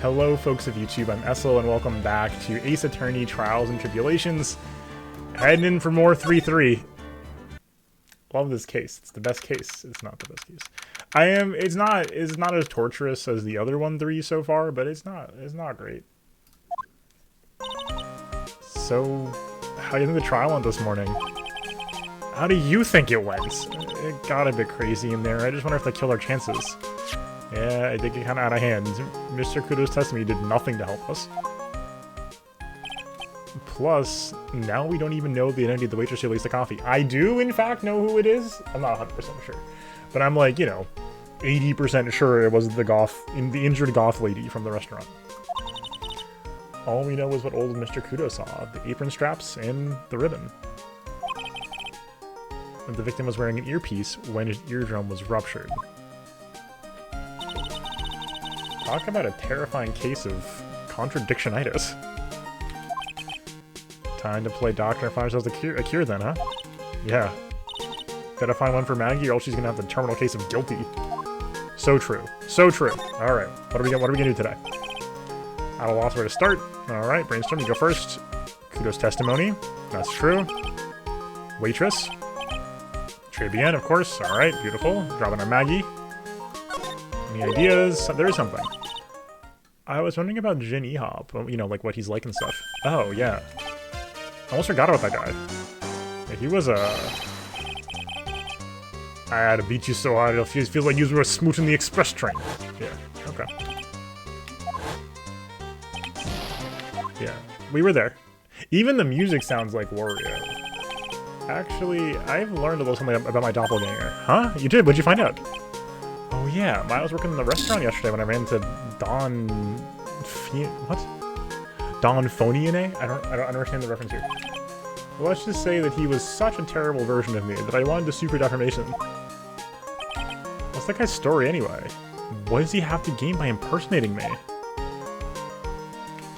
Hello folks of YouTube, I'm Essel and welcome back to Ace Attorney Trials and Tribulations. Heading in for more 3-3. Love this case. It's the best case. It's not the best case. It's not as torturous as the other 1-3 so far, but it's not great. So, how do you think the trial went this morning? How do you think it went? It got a bit crazy in there. I just wonder if that killed our chances. Yeah, it did get kind of out of hand. Mr. Kudo's testimony did nothing to help us. Plus, now we don't even know the identity of the waitress who released the coffee. I do, in fact, know who it is. I'm not 100% sure. But I'm like, 80% sure it was the injured goth lady from the restaurant. All we know is what old Mr. Kudo saw, the apron straps and the ribbon. The victim was wearing an earpiece when his eardrum was ruptured. Talk about a terrifying case of contradictionitis. Time to play doctor and find ourselves a cure then, huh? Yeah. Gotta find one for Maggie or else she's gonna have the terminal case of guilty. So true. So true. Alright. What are we gonna do today? At a loss where to start. Alright, brainstorm, you go first. Kudo's testimony. That's true. Waitress. Tribune, of course. Alright, beautiful. Dropping our Maggie. Any ideas? There is something. I was wondering about Jin E-Hop. Like what he's like and stuff. Oh, yeah. I almost forgot about that guy. Yeah, he was I had to beat you so hard it feels like you were smooching the express train. Yeah, okay. Yeah, we were there. Even the music sounds like Wario. Actually, I've learned a little something about my doppelganger. Huh? You did? What'd you find out? Oh yeah, I was working in the restaurant yesterday when I ran into Don Phoniane? I don't understand the reference here. Well, let's just say that he was such a terrible version of me that I wanted to sue for defamation. What's that guy's story anyway? What does he have to gain by impersonating me?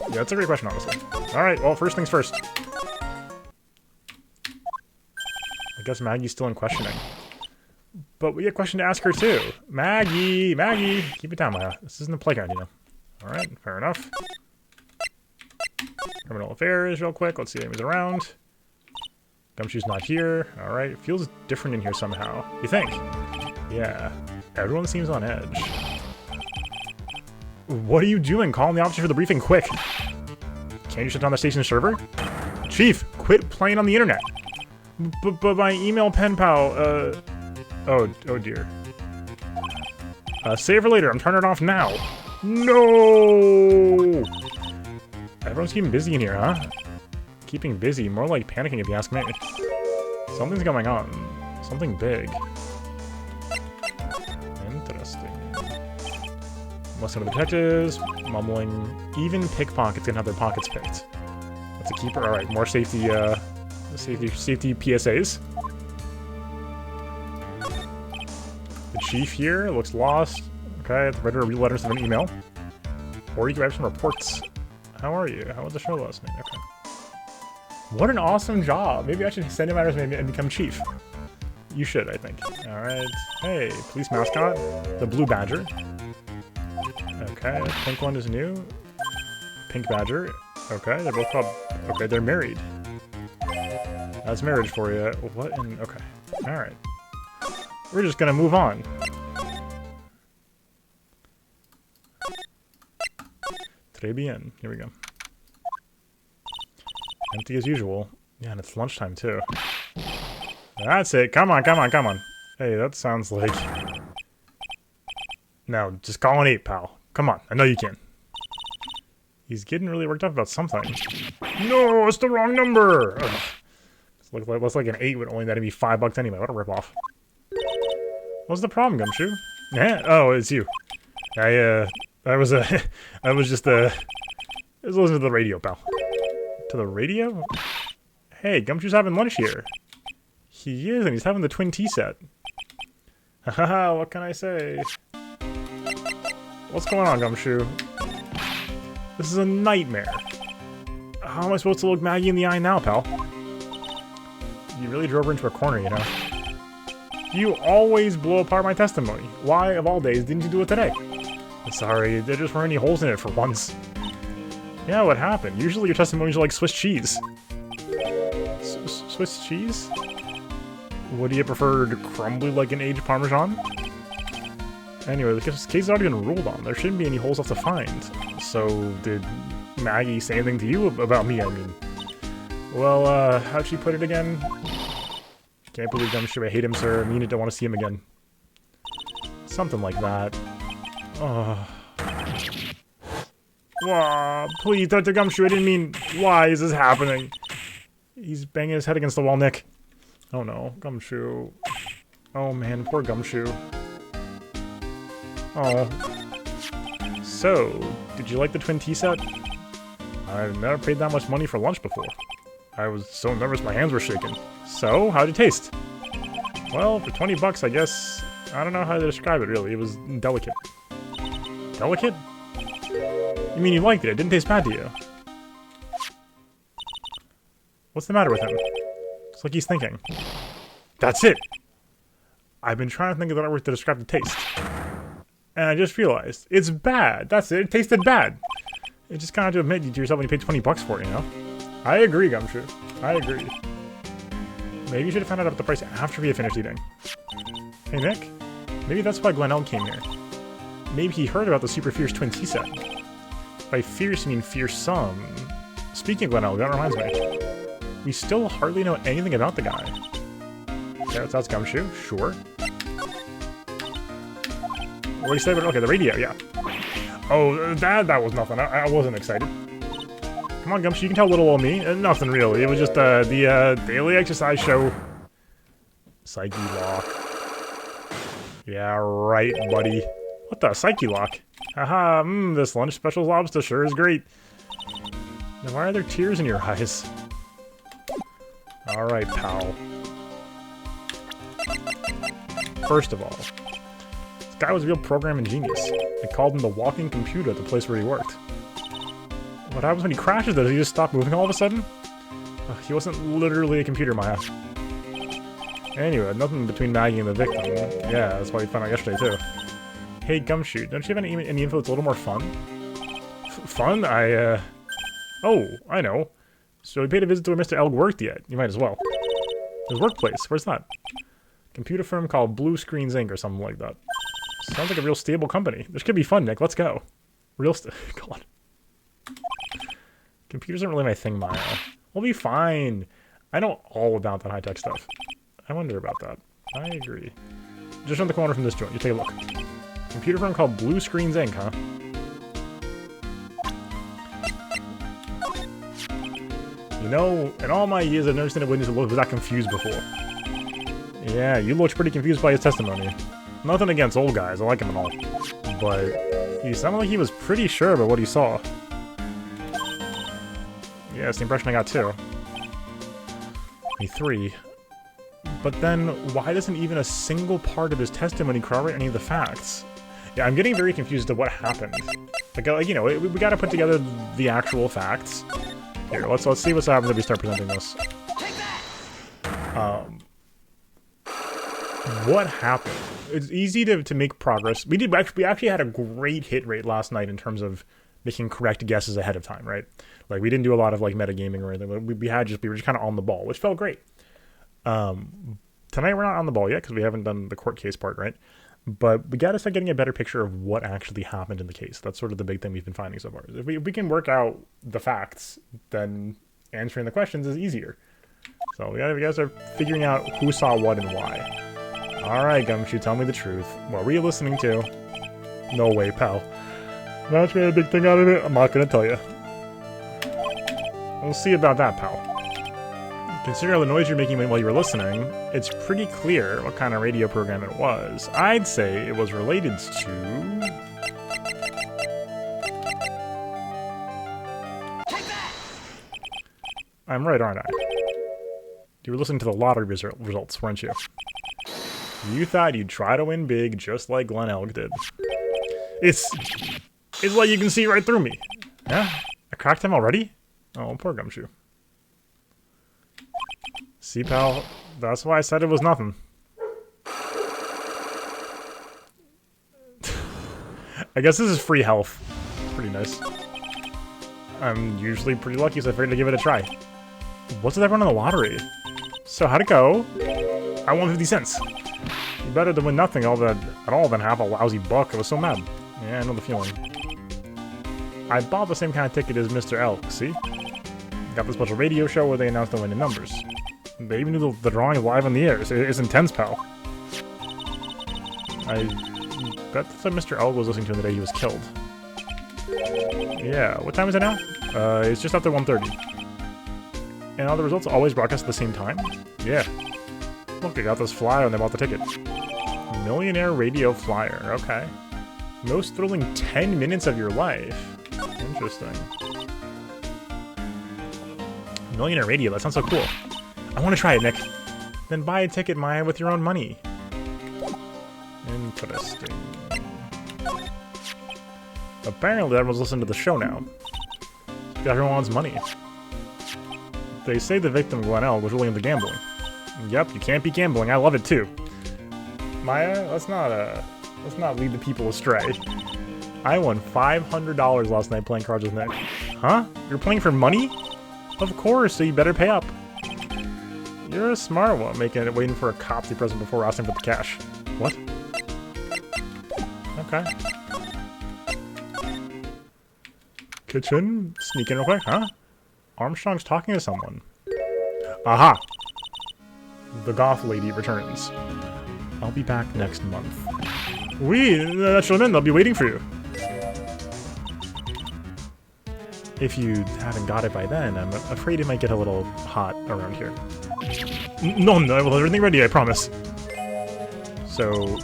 Yeah, that's a great question, honestly. Alright, well, first things first. I guess Maggie's still in questioning. But we had a question to ask her, too. Maggie! Maggie! Keep it down, Maya. This isn't a playground, Alright, fair enough. Criminal affairs, real quick. Let's see if anyone's around. Gumshoe's not here. Alright, it feels different in here somehow. You think? Yeah. Everyone seems on edge. What are you doing? Calling the officer for the briefing, quick! Can't you shut down the station's server? Chief, quit playing on the internet! But my email pen pal, Oh dear. Save for later. I'm turning it off now. No! Everyone's keeping busy in here, huh? Keeping busy. More like panicking if you ask me. Something's going on. Something big. Interesting. Most of the detectives. Mumbling. Even pickpockets can have their pockets picked. That's a keeper. Alright, more safety, safety PSAs. The chief here looks lost. Okay, ready to read letters of an email. Or you can grab some reports. How are you? How was the show last night? Okay. What an awesome job. Maybe I should send him letters and become chief. You should, I think. Alright. Hey, police mascot. The blue badger. Okay, the pink one is new. Pink badger. Okay, they're both called... Okay, they're married. That's marriage for you. What in... Okay. Alright. We're just gonna move on. Très bien. Here we go. Empty as usual. Yeah, and it's lunchtime too. That's it. Come on, come on, come on. Hey, that sounds like... No, just call an 8, pal. Come on, I know you can. He's getting really worked up about something. No, it's the wrong number! Ugh. Looks like an 8 would only let it be $5 anyway. What a ripoff. What's the problem, Gumshoe? Yeah. Oh, it's you. I was just listening to the radio, pal. To the radio? Hey, Gumshoe's having lunch here. He is, and he's having the twin tea set. Haha, what can I say? What's going on, Gumshoe? This is a nightmare. How am I supposed to look Maggie in the eye now, pal? You really drove her into a corner, You always blow apart my testimony. Why, of all days, didn't you do it today? Sorry, there just weren't any holes in it for once. Yeah, what happened? Usually your testimonies are like Swiss cheese. Swiss cheese? Would you prefer crumbly like an aged Parmesan? Anyway, the case has already been ruled on. There shouldn't be any holes left to find. So, did Maggie say anything to you about me, I mean? Well, how'd she put it again? Can't believe Gumshoe. I hate him, sir. I mean, I don't want to see him again. Something like that. Oh. Whoa, please, Dr. Gumshoe, I didn't mean... Why is this happening? He's banging his head against the wall, Nick. Oh no, Gumshoe. Oh man, poor Gumshoe. Oh. So, did you like the twin tea set? I've never paid that much money for lunch before. I was so nervous my hands were shaking. So, how'd it taste? Well, for 20 bucks, I guess... I don't know how to describe it, really. It was delicate. Delicate? You mean you liked it? It didn't taste bad to you? What's the matter with him? It's like he's thinking. That's it! I've been trying to think of the right word to describe the taste. And I just realized. It's bad! That's it! It tasted bad! You just kind of have to admit to yourself when you paid 20 bucks for it, you know? I agree, Gumshoe. I agree. Maybe you should have found out about the price after we had finished eating. Hey, Nick? Maybe that's why Glenelg came here. Maybe he heard about the super fierce twin tea set. By fierce, I mean fearsome. Speaking of Glenelg, that reminds me. We still hardly know anything about the guy. Okay, that's Gumshoe. Sure. What do you say about... Okay, the radio, yeah. Oh, that was nothing. I wasn't excited. Come on, Gumshoe, you can tell a little old me. Nothing really. It was just the daily exercise show. Psyche lock. Yeah, right, buddy. What the? Psyche lock? Haha, this lunch special lobster sure is great. Now, why are there tears in your eyes? Alright, pal. First of all, this guy was a real programming genius. They called him the walking computer at the place where he worked. What happens when he crashes though? Does he just stop moving all of a sudden? He wasn't literally a computer, Maya. Anyway, nothing between Maggie and the victim. Yeah, that's why we found out yesterday too. Hey, Gumshoe, don't you have any info that's a little more fun? Fun? Oh, I know. So we paid a visit to where Mr. Elg worked yet. You might as well. His workplace, where's that? Computer firm called Blue Screens Inc. or something like that. Sounds like a real stable company. This could be fun, Nick. Let's go. God. Computers aren't really my thing, Maya. We'll be fine. I know all about that high-tech stuff. I wonder about that. I agree. Just around the corner from this joint. You take a look. Computer firm called Blue Screens Inc., huh? You know, in all my years, I've never seen a witness who was that confused before. Yeah, you looked pretty confused by his testimony. Nothing against old guys, I like him and all. But he sounded like he was pretty sure about what he saw. Yeah, it's the impression I got too. 23. But then, why doesn't even a single part of his testimony corroborate any of the facts? Yeah, I'm getting very confused as to what happened. Like you know, we gotta put together the actual facts. Here, let's see what happens if we start presenting this. What happened? It's easy to make progress. We actually had a great hit rate last night in terms of making correct guesses ahead of time, right? Like we didn't do a lot of like metagaming or anything. We were just kind of on the ball, which felt great. Tonight we're not on the ball yet because we haven't done the court case part, right? But we got to start getting a better picture of what actually happened in the case. That's sort of the big thing we've been finding so far. If we can work out the facts, then answering the questions is easier. So we gotta start figuring out who saw what and why. Alright, Gumshoe, tell me the truth. What were you listening to? No way, pal. Not made a big thing out of it, I'm not gonna tell you. We'll see about that, pal. Considering all the noise you're making while you were listening, it's pretty clear what kind of radio program it was. I'd say it was related to... I'm right, aren't I? You were listening to the lottery results, weren't you? You thought you'd try to win big just like Glen Elg did. It's like you can see right through me. Yeah? I cracked him already? Oh, poor Gumshoe. See, pal, that's why I said it was nothing. I guess this is free health. Pretty nice. I'm usually pretty lucky, so I figured to give it a try. What's with everyone in the lottery? So how'd it go? I won 50 cents. You better to win nothing at all than have a lousy buck. I was so mad. Yeah, I know the feeling. I bought the same kind of ticket as Mr. Elk, see? Got the special radio show where they announced the winning numbers. They even do the drawing live on the air. It's intense, pal. I bet that's what Mr. Elk was listening to the day he was killed. Yeah, what time is it now? It's just after 1:30. And all the results always broadcast at the same time? Yeah. Look, I got this flyer when I bought the ticket. Millionaire Radio Flyer, okay. Most thrilling 10 minutes of your life. Interesting. Millionaire Radio, that sounds so cool. I want to try it, Nick. Then buy a ticket, Maya, with your own money. Interesting. Apparently everyone's listening to the show now. Everyone wants money. They say the victim, Glenn L, was really into gambling. Yep, you can't be gambling. I love it too. Maya, let's not lead the people astray. I won $500 last night playing cards with Nick. Huh? You're playing for money? Of course, so you better pay up. You're a smart one, waiting for a cop to be present before asking for the cash. What? Okay. Kitchen? Sneak in real quick, huh? Armstrong's talking to someone. Aha! The goth lady returns. I'll be back next month. Naturally, they'll be waiting for you. If you haven't got it by then, I'm afraid it might get a little hot around here. No, I will have everything ready, I promise. So,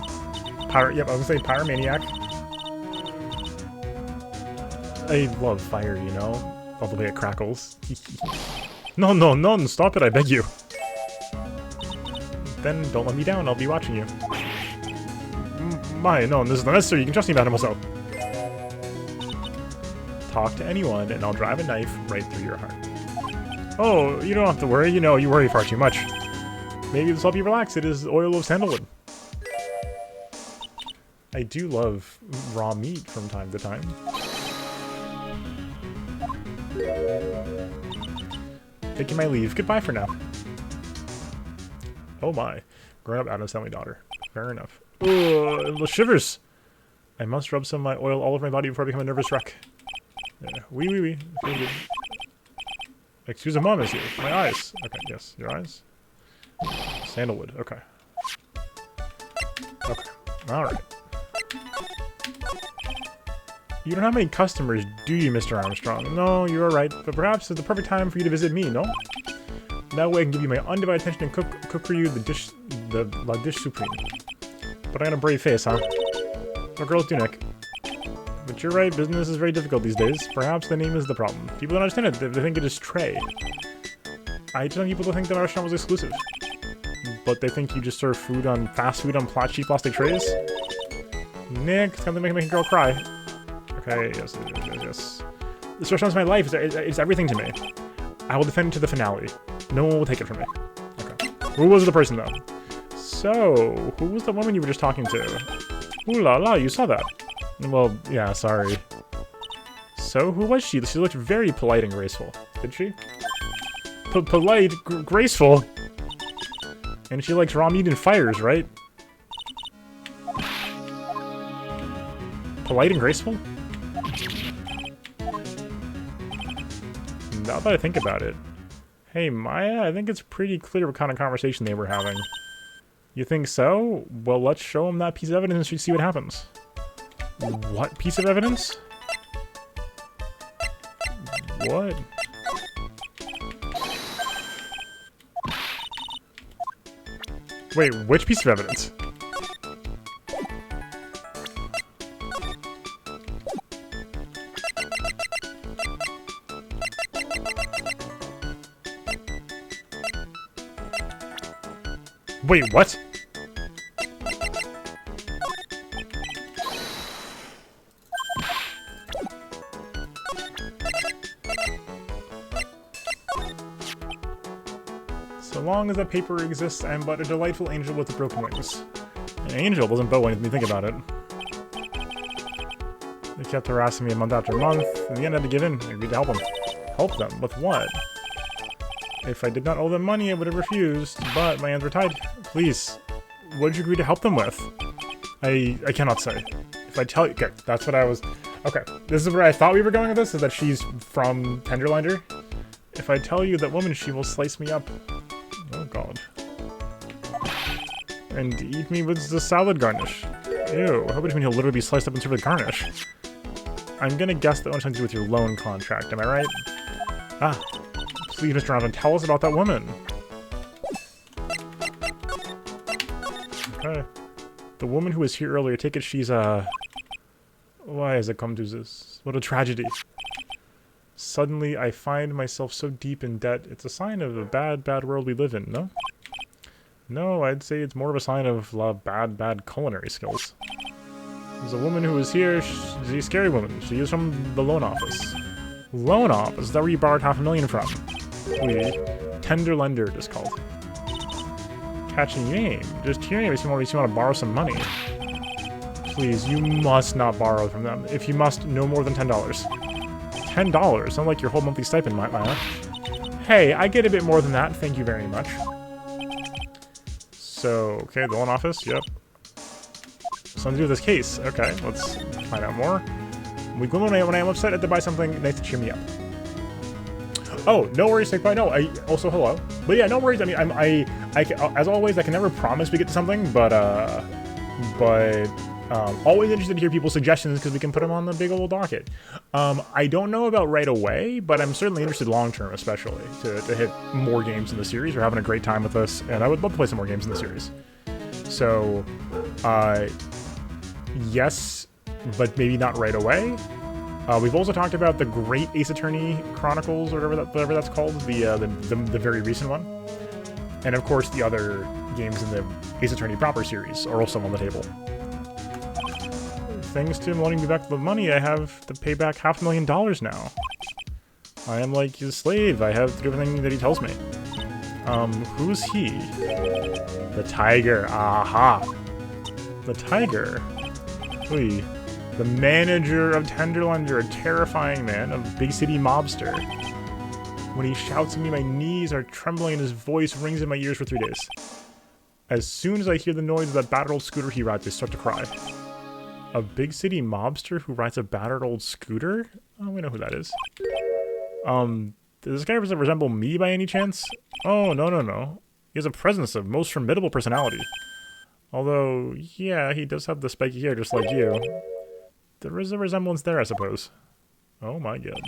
yep, I was gonna say Pyromaniac. I love fire, you know? All the way it crackles. No, stop it, I beg you. Then don't let me down, I'll be watching you. No, this is not necessary, you can trust me, mademoiselle. Talk to anyone, and I'll drive a knife right through your heart. Oh, you don't have to worry, you know, you worry far too much. Maybe this will help you relax, it is oil of sandalwood. I do love raw meat from time to time. Taking my leave, goodbye for now. Oh my, grown-up Addams Family daughter. Fair enough. Ugh, shivers! I must rub some of my oil all over my body before I become a nervous wreck. Yeah. Wee. Feel good. Excuse me, mom is here. My eyes. Okay, yes, your eyes. Sandalwood, okay. Okay, alright. You don't have many customers, do you, Mr. Armstrong? No, you're right, but perhaps it's the perfect time for you to visit me, no? That way I can give you my undivided attention and cook for you the dish supreme. But I got a brave face, huh? What girls do, Nick? But you're right, business is very difficult these days. Perhaps the name is the problem. People don't understand it, they think it is Trey. I tell people to think that our restaurant was exclusive. But they think you just serve fast food on cheap plastic trays? Nick, it's gonna make a girl cry. Okay, yes. This restaurant's my life, it's everything to me. I will defend it to the finale. No one will take it from me. Okay. Who was the person, though? So, who was the woman you were just talking to? Ooh la la, you saw that. Well, yeah, sorry. So, who was she? She looked very polite and graceful. Did she? Polite? Graceful? And she likes raw meat and fires, right? Polite and graceful? Now that I think about it. Hey, Maya, I think it's pretty clear what kind of conversation they were having. You think so? Well, let's show them that piece of evidence and see what happens. What piece of evidence? What? Wait, which piece of evidence? Wait, what? So long as that paper exists, I am but a delightful angel with broken wings. An angel doesn't bow when you think about it. They kept harassing me month after month. In the end, I had to give in. I agreed to help them. Help them? With what? If I did not owe them money, I would have refused, but my hands were tied. Please, what did you agree to help them with? I cannot say. If I tell you... Okay, that's what I was... Okay, this is where I thought we were going with this, is that she's from Tenderlander. If I tell you that woman, she will slice me up. Oh, God. And eat me with the salad garnish. Ew, I hope it means he'll literally be sliced up and served with garnish. I'm gonna guess that one has something to do with your loan contract, am I right? Ah, please, Mr. Ronson, tell us about that woman. Okay. The woman who was here earlier, take it she's, why has it come to this? What a tragedy. Suddenly, I find myself so deep in debt. It's a sign of a bad, bad world we live in, no? No, I'd say it's more of a sign of bad, bad culinary skills. There's a woman who was here. She's a scary woman. She is from the loan office. Loan office? Is that where you borrowed $500,000 from? We tender lender, it is called. Catching game. Just hearing it makes me want to borrow some money. Please, you must not borrow from them. If you must, no more than $10. $10? Sounds like your whole monthly stipend, Maya. Hey, I get a bit more than that. Thank you very much. So, okay, the loan office, yep. Something to do with this case. Okay, let's find out more. When I am upset, I have to buy something nice to cheer me up. Oh, no worries, Senpai. No, also hello. But yeah, no worries. I mean, as always, I can never promise we get to something, but always interested to hear people's suggestions because we can put them on the big old docket. I don't know about right away, but I'm certainly interested long-term, especially, to hit more games in the series. We're having a great time with this, and I would love to play some more games in the series. So, yes, but maybe not right away. We've also talked about the Great Ace Attorney Chronicles, or whatever that's called, the very recent one. And of course, the other games in the Ace Attorney proper series are also on the table. Thanks to him letting me back the money, I have to pay back $500,000 now. I am like his slave. I have to do everything that he tells me. Who's he? The tiger. Aha. The tiger. Ui. The manager of Tenderlander, a terrifying man, a big city mobster. When he shouts at me, my knees are trembling and his voice rings in my ears for 3 days. As soon as I hear the noise of that battered old scooter he rides, I start to cry. A big city mobster who rides a battered old scooter? Oh, we know who that is. Does this guy resemble me by any chance? Oh, no. He has a presence of most formidable personality. Although, yeah, he does have the spiky hair just like you. There is a resemblance there, I suppose. Oh my god.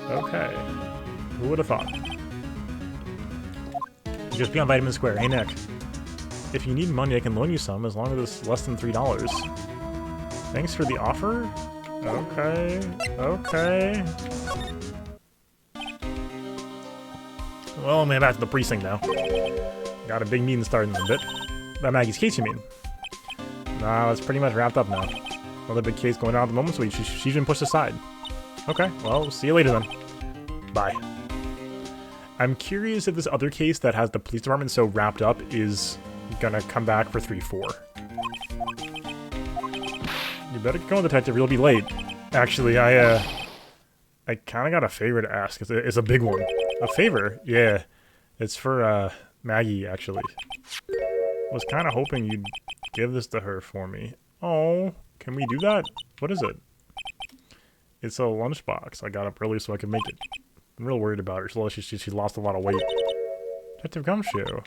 Okay. Who would have thought? Just be on Vitamin Square. Hey, Nick. If you need money, I can loan you some, as long as it's less than $3. Thanks for the offer? Okay. Well, I'm back to the precinct now. Got a big meeting starting in a bit. About Maggie's case, you mean? Nah, it's pretty much wrapped up now. Another big case going on at the moment, so she's been pushed aside. Okay, well, see you later then. Bye. I'm curious if this other case that has the police department so wrapped up is gonna come back for 3-4. You better get going, detective, you'll be late. Actually, I kinda got a favor to ask. It's a big one. A favor? Yeah. It's for, Maggie, actually. Was kinda hoping you'd give this to her for me. Oh, can we do that? What is it? It's a lunchbox. I got up early so I could make it. I'm real worried about her. She lost a lot of weight. Detective Gumshoe.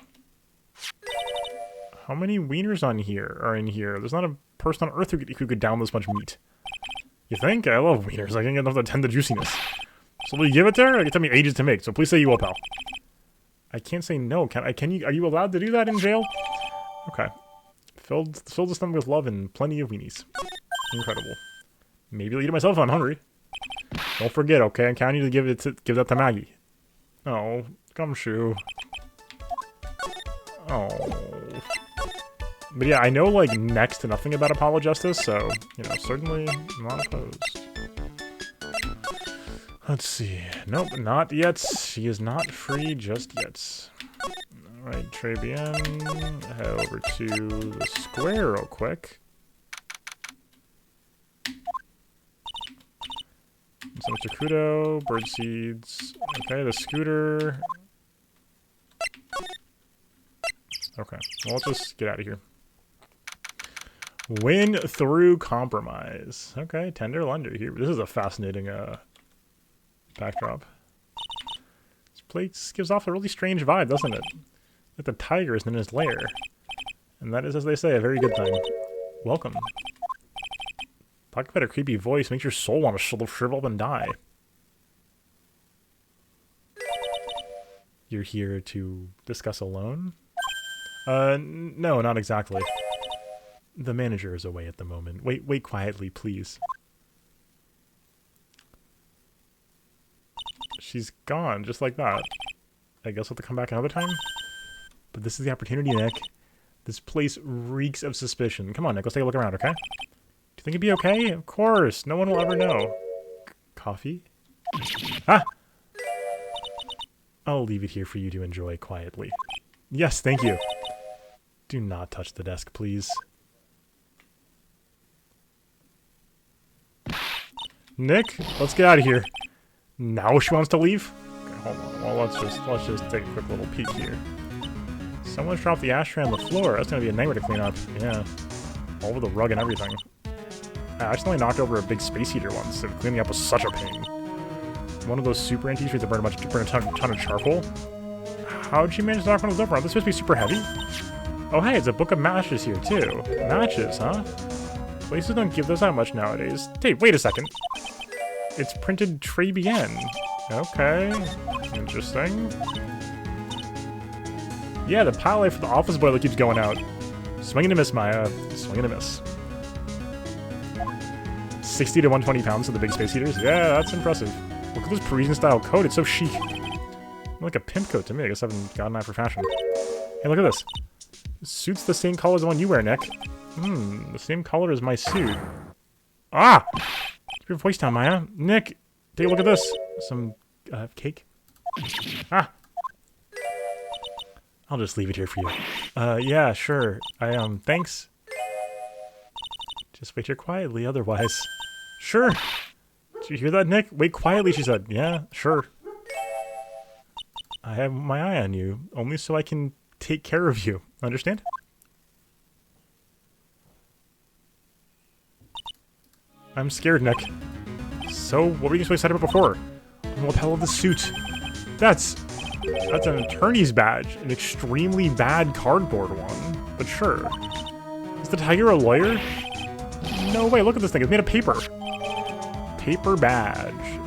How many wieners are in here? There's not a person on Earth who could down this much meat. You think? I love wieners. I can't get enough to attend the juiciness. So will you give it to her? It took me ages to make, so please say you will, pal. I can't say no. Can you? Are you allowed to do that in jail? Okay. Filled the stomach with love and plenty of weenies. Incredible. Maybe I'll eat it myself if I'm hungry. Don't forget, okay? I'm counting you to give that to Maggie. Oh, Gumshoe. Oh. But yeah, I know, like, next to nothing about Apollo Justice, so, you know, certainly not opposed. Let's see. Nope, not yet. She is not free just yet. Alright, très bien. Head over to the square real quick. So Mr. Kudo, bird seeds. Okay, the scooter. Okay, well, let's just get out of here. Win through compromise. Okay, tender lender here. This is a fascinating backdrop. This place gives off a really strange vibe, doesn't it? Like the tiger is in his lair. And that is, as they say, a very good thing. Welcome. Talk about a creepy voice makes your soul want to shrivel up and die. You're here to discuss a loan? No, not exactly. The manager is away at the moment. Wait quietly, please. She's gone, just like that. I guess we'll have to come back another time? But this is the opportunity, Nick. This place reeks of suspicion. Come on, Nick, let's take a look around, okay? Do you think it'd be okay? Of course, no one will ever know. Coffee? Ah! I'll leave it here for you to enjoy quietly. Yes, thank you. Do not touch the desk, please. Nick, let's get out of here. Now she wants to leave? Okay, hold on. Well, let's just take a quick little peek here. Someone's dropped the ashtray on the floor. That's gonna be a nightmare to clean up. Yeah. All over the rug and everything. I accidentally knocked over a big space heater once, and cleaning up was such a pain. One of those super antiques where you have to burn a ton of charcoal. How'd she manage to knock one of those over? Aren't they supposed to be super heavy? Oh hey, it's a book of matches here too. Matches, huh? Places don't give those out much nowadays. Hey, wait a second. It's printed Très Bien. Okay. Interesting. Yeah, the pile for the office boiler keeps going out. Swing and a miss, Maya. Swing and a miss. 60 to 120 pounds for the big space heaters. Yeah, that's impressive. Look at this Parisian-style coat. It's so chic. Like a pimp coat to me. I guess I haven't got an eye for fashion. Hey, look at this. This suit's the same color as the one you wear, Nick. The same color as my suit. Ah! Keep your voice down, Maya. Nick, take a look at this. Some, cake? Ah! I'll just leave it here for you. Yeah, sure. Thanks. Just wait here quietly, otherwise. Sure! Did you hear that, Nick? Wait quietly, she said. Yeah, sure. I have my eye on you, only so I can take care of you. Understand? I'm scared, Nick. So, what were you so excited about before? The lapel of the suit. That's an attorney's badge. An extremely bad cardboard one. But sure. Is the tiger a lawyer? No way, look at this thing. It's made of paper. Paper badge.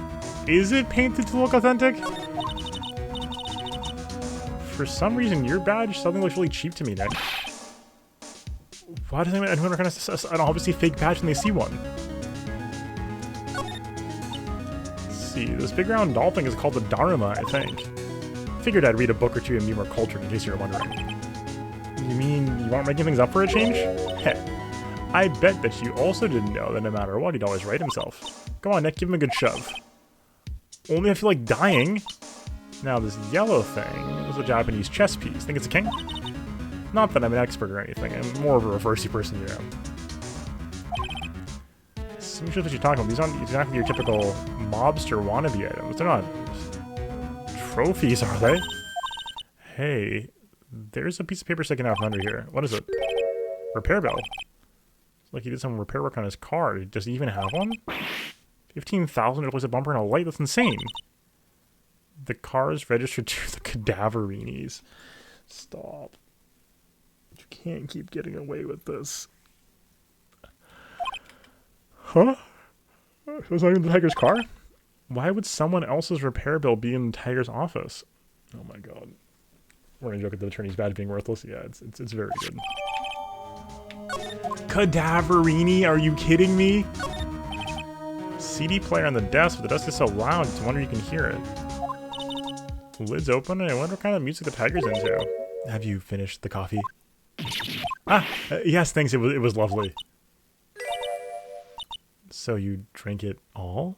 Is it painted to look authentic? For some reason, your badge suddenly looks really cheap to me, Nick. Why does anyone recognize an obviously fake badge when they see one? Let's see, this big round doll thing is called the Dharma, I think. Figured I'd read a book or two and be more cultured in case you're wondering. You mean you aren't making things up for a change? Heh. I bet that you also didn't know that no matter what, he'd always right himself. Go on, Nick, give him a good shove. Only I feel like dying. Now, this yellow thing is a Japanese chess piece. Think it's a king? Not that I'm an expert or anything. I'm more of a reversey person, you know. So I'm sure what you're talking about. These aren't exactly your typical mobster wannabe items. They're not trophies, are they? Hey, there's a piece of paper sticking out from under here. What is it? Repair bill. It's like he did some repair work on his car. Does he even have one? 15,000 to replace a bumper and a light? That's insane. The car is registered to the Cadaverinis. Stop. You can't keep getting away with this. Huh? Was that even the tiger's car? Why would someone else's repair bill be in the tiger's office? Oh my god. We're gonna joke at the attorney's badge being worthless. Yeah, it's very good. Cadaverini? Are you kidding me? CD player on the desk, but the desk is so loud, it's a wonder you can hear it. Lid's open, and I wonder what kind of music the tiger's into. Have you finished the coffee? Yes, thanks, it was lovely. So you drank it all?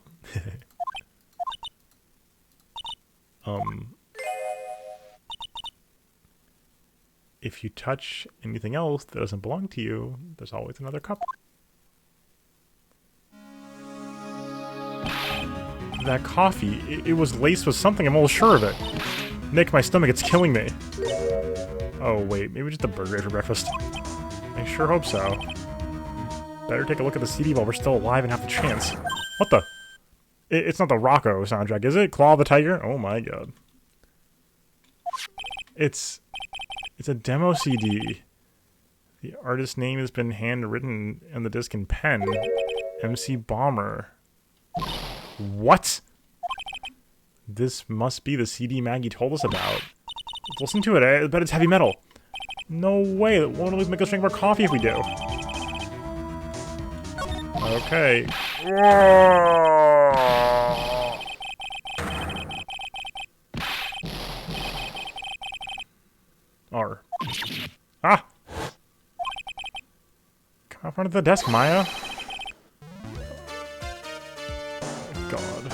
If you touch anything else that doesn't belong to you, there's always another cup. That coffee, it was laced with something, I'm almost sure of it. Nick, my stomach, it's killing me. Oh, wait, maybe just a burger for breakfast. I sure hope so. Better take a look at the CD while we're still alive and have the chance. What the? It's not the Rocco soundtrack, is it? Claw of the Tiger? Oh my god. It's a demo CD. The artist's name has been handwritten on the disc in pen. MC Bomber. What? This must be the CD Maggie told us about. Let's listen to it. I bet it's heavy metal. No way. It won't always make us drink more coffee if we do. Okay. R. Ah! Come in front of the desk, Maya. God.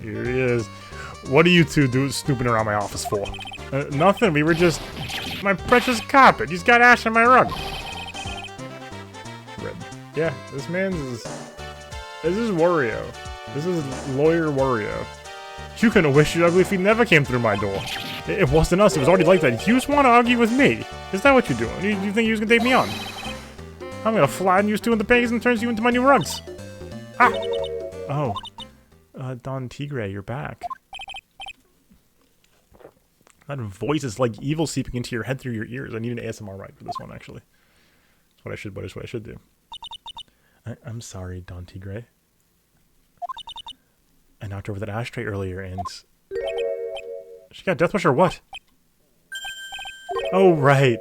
Here he is. What are you two snooping around my office for? Nothing. We were just... My precious carpet. He's got ash on my rug. Red. Yeah, this man's... This is Wario. This is Lawyer Wario. You couldn't wish your ugly feet never came through my door. It wasn't us. It was already like that. You just want to argue with me. Is that what you're doing? You think you're going to take me on? I'm going to flatten you two in the pages and turn you into my new rugs. Ah! Oh. Don Tigre, you're back. That voice is like evil seeping into your head through your ears. I need an ASMR mic for this one, actually. That's what I should do. I'm sorry, Don Tigre. I knocked her with an ashtray earlier, and... She got death wish or what? Oh, right.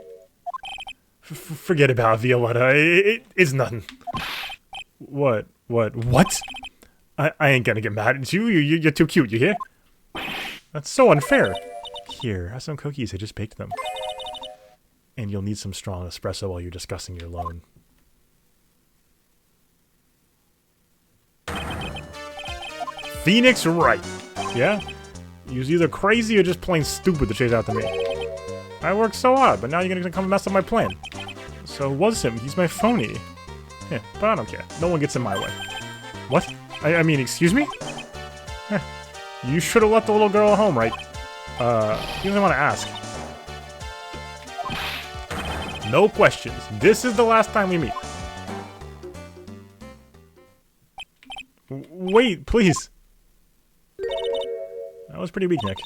Forget about Violetta. It's nothing. What? I ain't gonna get mad at you. You're too cute, you hear? That's so unfair. Here, have some cookies. I just baked them. And you'll need some strong espresso while you're discussing your loan. Phoenix Wright. Yeah? He was either crazy or just plain stupid to chase after me. I worked so hard, but now you're gonna come mess up my plan. So it was him. He's my phony. Yeah, but I don't care. No one gets in my way. What? I mean, excuse me? You should have left the little girl at home, right? You didn't want to ask. No questions. This is the last time we meet. Wait, please. That was pretty weak, Nick.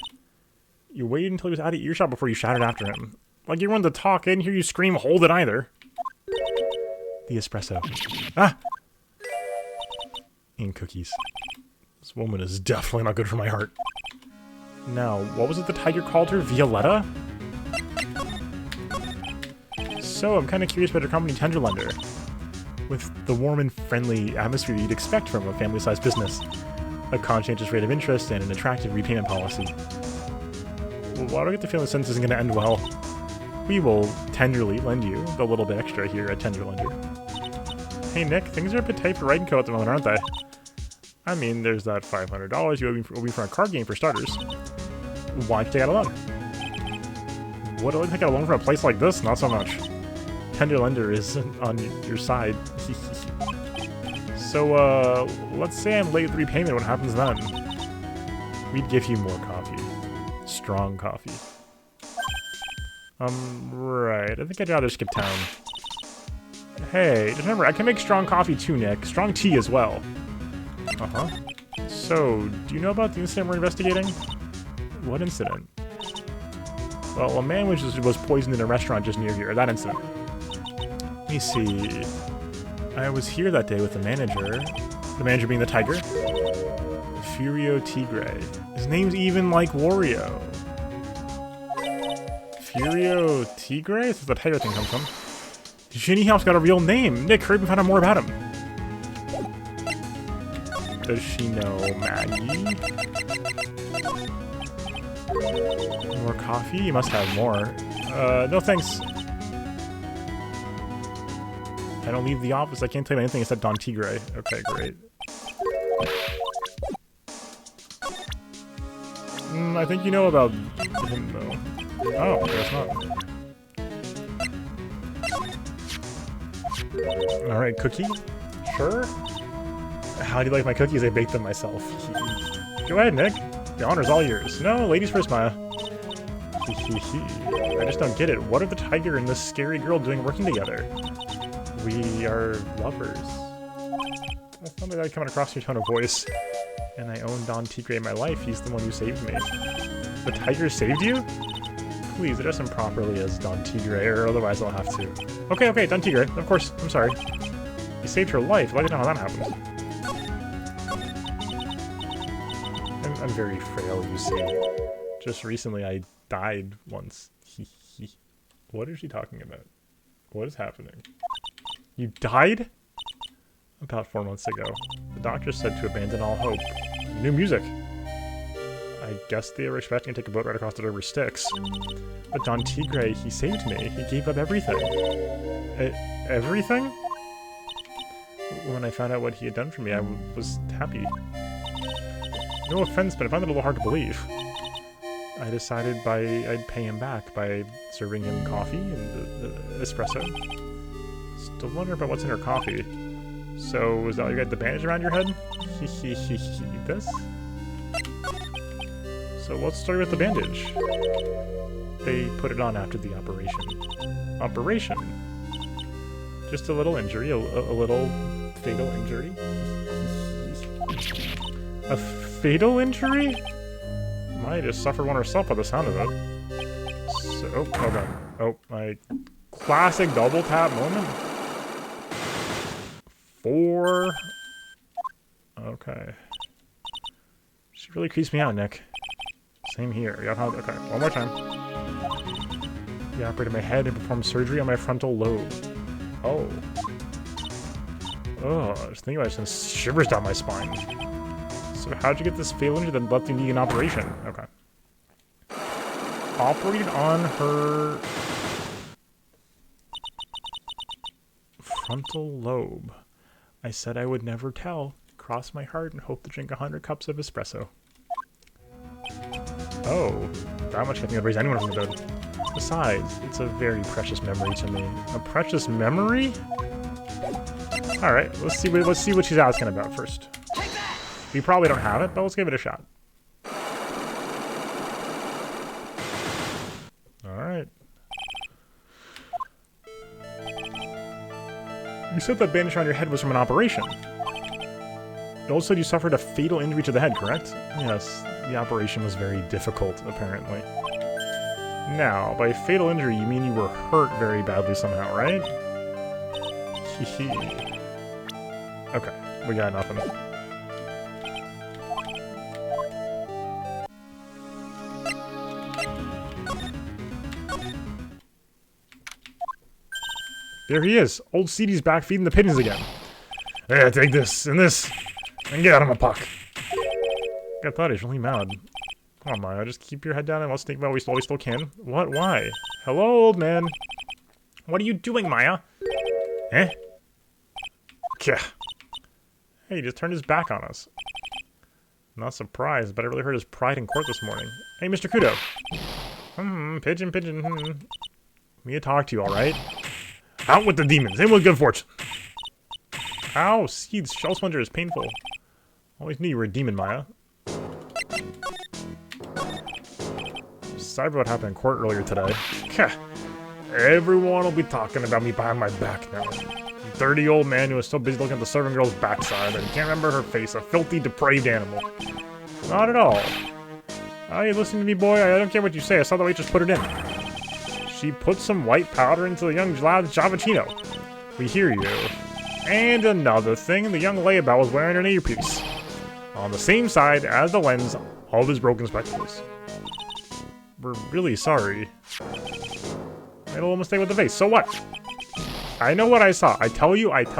You waited until he was out of earshot before you shouted after him. Like you wanted to talk, I didn't hear you scream, hold it either. The espresso. Ah! And cookies. This woman is definitely not good for my heart. Now, what was it the tiger called her? Violetta? So, I'm kind of curious about her company, Tenderlender. With the warm and friendly atmosphere you'd expect from a family-sized business. A conscientious rate of interest and an attractive repayment policy. Well, why do I get the feeling this isn't going to end well? We will tenderly lend you the little bit extra here at Tenderlender. Hey Nick, things are a bit tight for Riding Co at the moment, aren't they? I mean, there's that $500 you owe me for a card game for starters. Why don't you take out a loan? What do I take out a loan for a place like this? Not so much. Tenderlender is on your side. So, let's say I'm late with repayment. What happens then? We'd give you more coffee. Strong coffee. Right. I think I'd rather skip town. Hey, just remember, I can make strong coffee too, Nick. Strong tea as well. Uh-huh. So, do you know about the incident we're investigating? What incident? Well, a man was poisoned in a restaurant just near here. That incident. Let me see. I was here that day with the manager. The manager being the tiger. Furio Tigre. His name's even like Wario. Furio Tigre? This is the tiger thing comes from. Ginny House got a real name. Nick, hurry up and find out more about him. Does she know Maggie? More coffee? You must have more. No thanks. I don't leave the office. I can't tell you anything except Don Tigre. Okay, great. I think you know about him, though. Oh, I guess not. Alright, cookie? Sure? How do you like my cookies? I baked them myself. Go ahead, Nick. The honor's all yours. No, ladies first, Maya. I just don't get it. What are the tiger and this scary girl doing working together? We are lovers. That's not that coming across your tone of voice. And I own Don Tigre in my life. He's the one who saved me. The tiger saved you? Please address him properly as Don Tigre, or otherwise I'll have to. Okay, Don Tigre. Of course. I'm sorry. You saved her life. I'd like to know how that happened. I'm very frail, you see. Just recently I died once. What is she talking about? What is happening? You died? About 4 months ago. The doctor said to abandon all hope. New music. I guess they were expecting to take a boat right across the river Styx. But Don Tigre, he saved me. He gave up everything. Everything? When I found out what he had done for me, I was happy. No offense, but I found it a little hard to believe. I decided I'd pay him back by serving him coffee and the espresso. Still wonder about what's in her coffee. So, was that why you got the bandage around your head? This? So what's the story with the bandage? They put it on after the operation. Operation? Just a little injury, a little fatal injury? A fatal injury? Might have suffered one herself by the sound of it. So, oh god. Oh, my classic double tap moment. 4. Okay. She really creeps me out, Nick. Same here. Okay, one more time. He operated my head and performed surgery on my frontal lobe. Oh. Oh, just thinking about it sends shivers down my spine. So how'd you get this fatal injury that left you need an operation? Okay. Operated on her frontal lobe. I said I would never tell. Cross my heart and hope to drink 100 cups of espresso. Oh, that much I think I'd raise anyone from the dead. Besides, it's a very precious memory to me. A precious memory? All right, let's see what she's asking about first. We probably don't have it, but let's give it a shot. All right. You said that bandage around your head was from an operation. You also said you suffered a fatal injury to the head, correct? Yes, the operation was very difficult, apparently. Now, by fatal injury, you mean you were hurt very badly somehow, right? Hehe. Okay, we got nothing. There he is. Old Seedy's back feeding the pigeons again. Yeah, take this and this. And get out of my puck. I thought he's really mad. Come on, Maya. Just keep your head down and let's think about what we still can. What? Why? Hello, old man. What are you doing, Maya? Eh? Kah. Hey, he just turned his back on us. Not surprised, but I really hurt his pride in court this morning. Hey, Mr. Kudo. Pigeon. Let me talk to you, alright? Out with the demons, in with good fortune. Ow, Seeds, Shell Splinter is painful. Always knew you were a demon, Maya. Sorry about what happened in court earlier today. Everyone will be talking about me behind my back now. Dirty old man who was so busy looking at the servant girl's backside that he can't remember her face, a filthy, depraved animal. Not at all. Oh, you listening to me, boy? I don't care what you say, I saw the waitress put it in. She put some white powder into the young lad's Javachino. We hear you. And another thing, the young layabout was wearing an earpiece. On the same side as the lens of his broken spectacles. We're really sorry. Made a little mistake with the face. So what? I know what I saw. I tell you. Okay,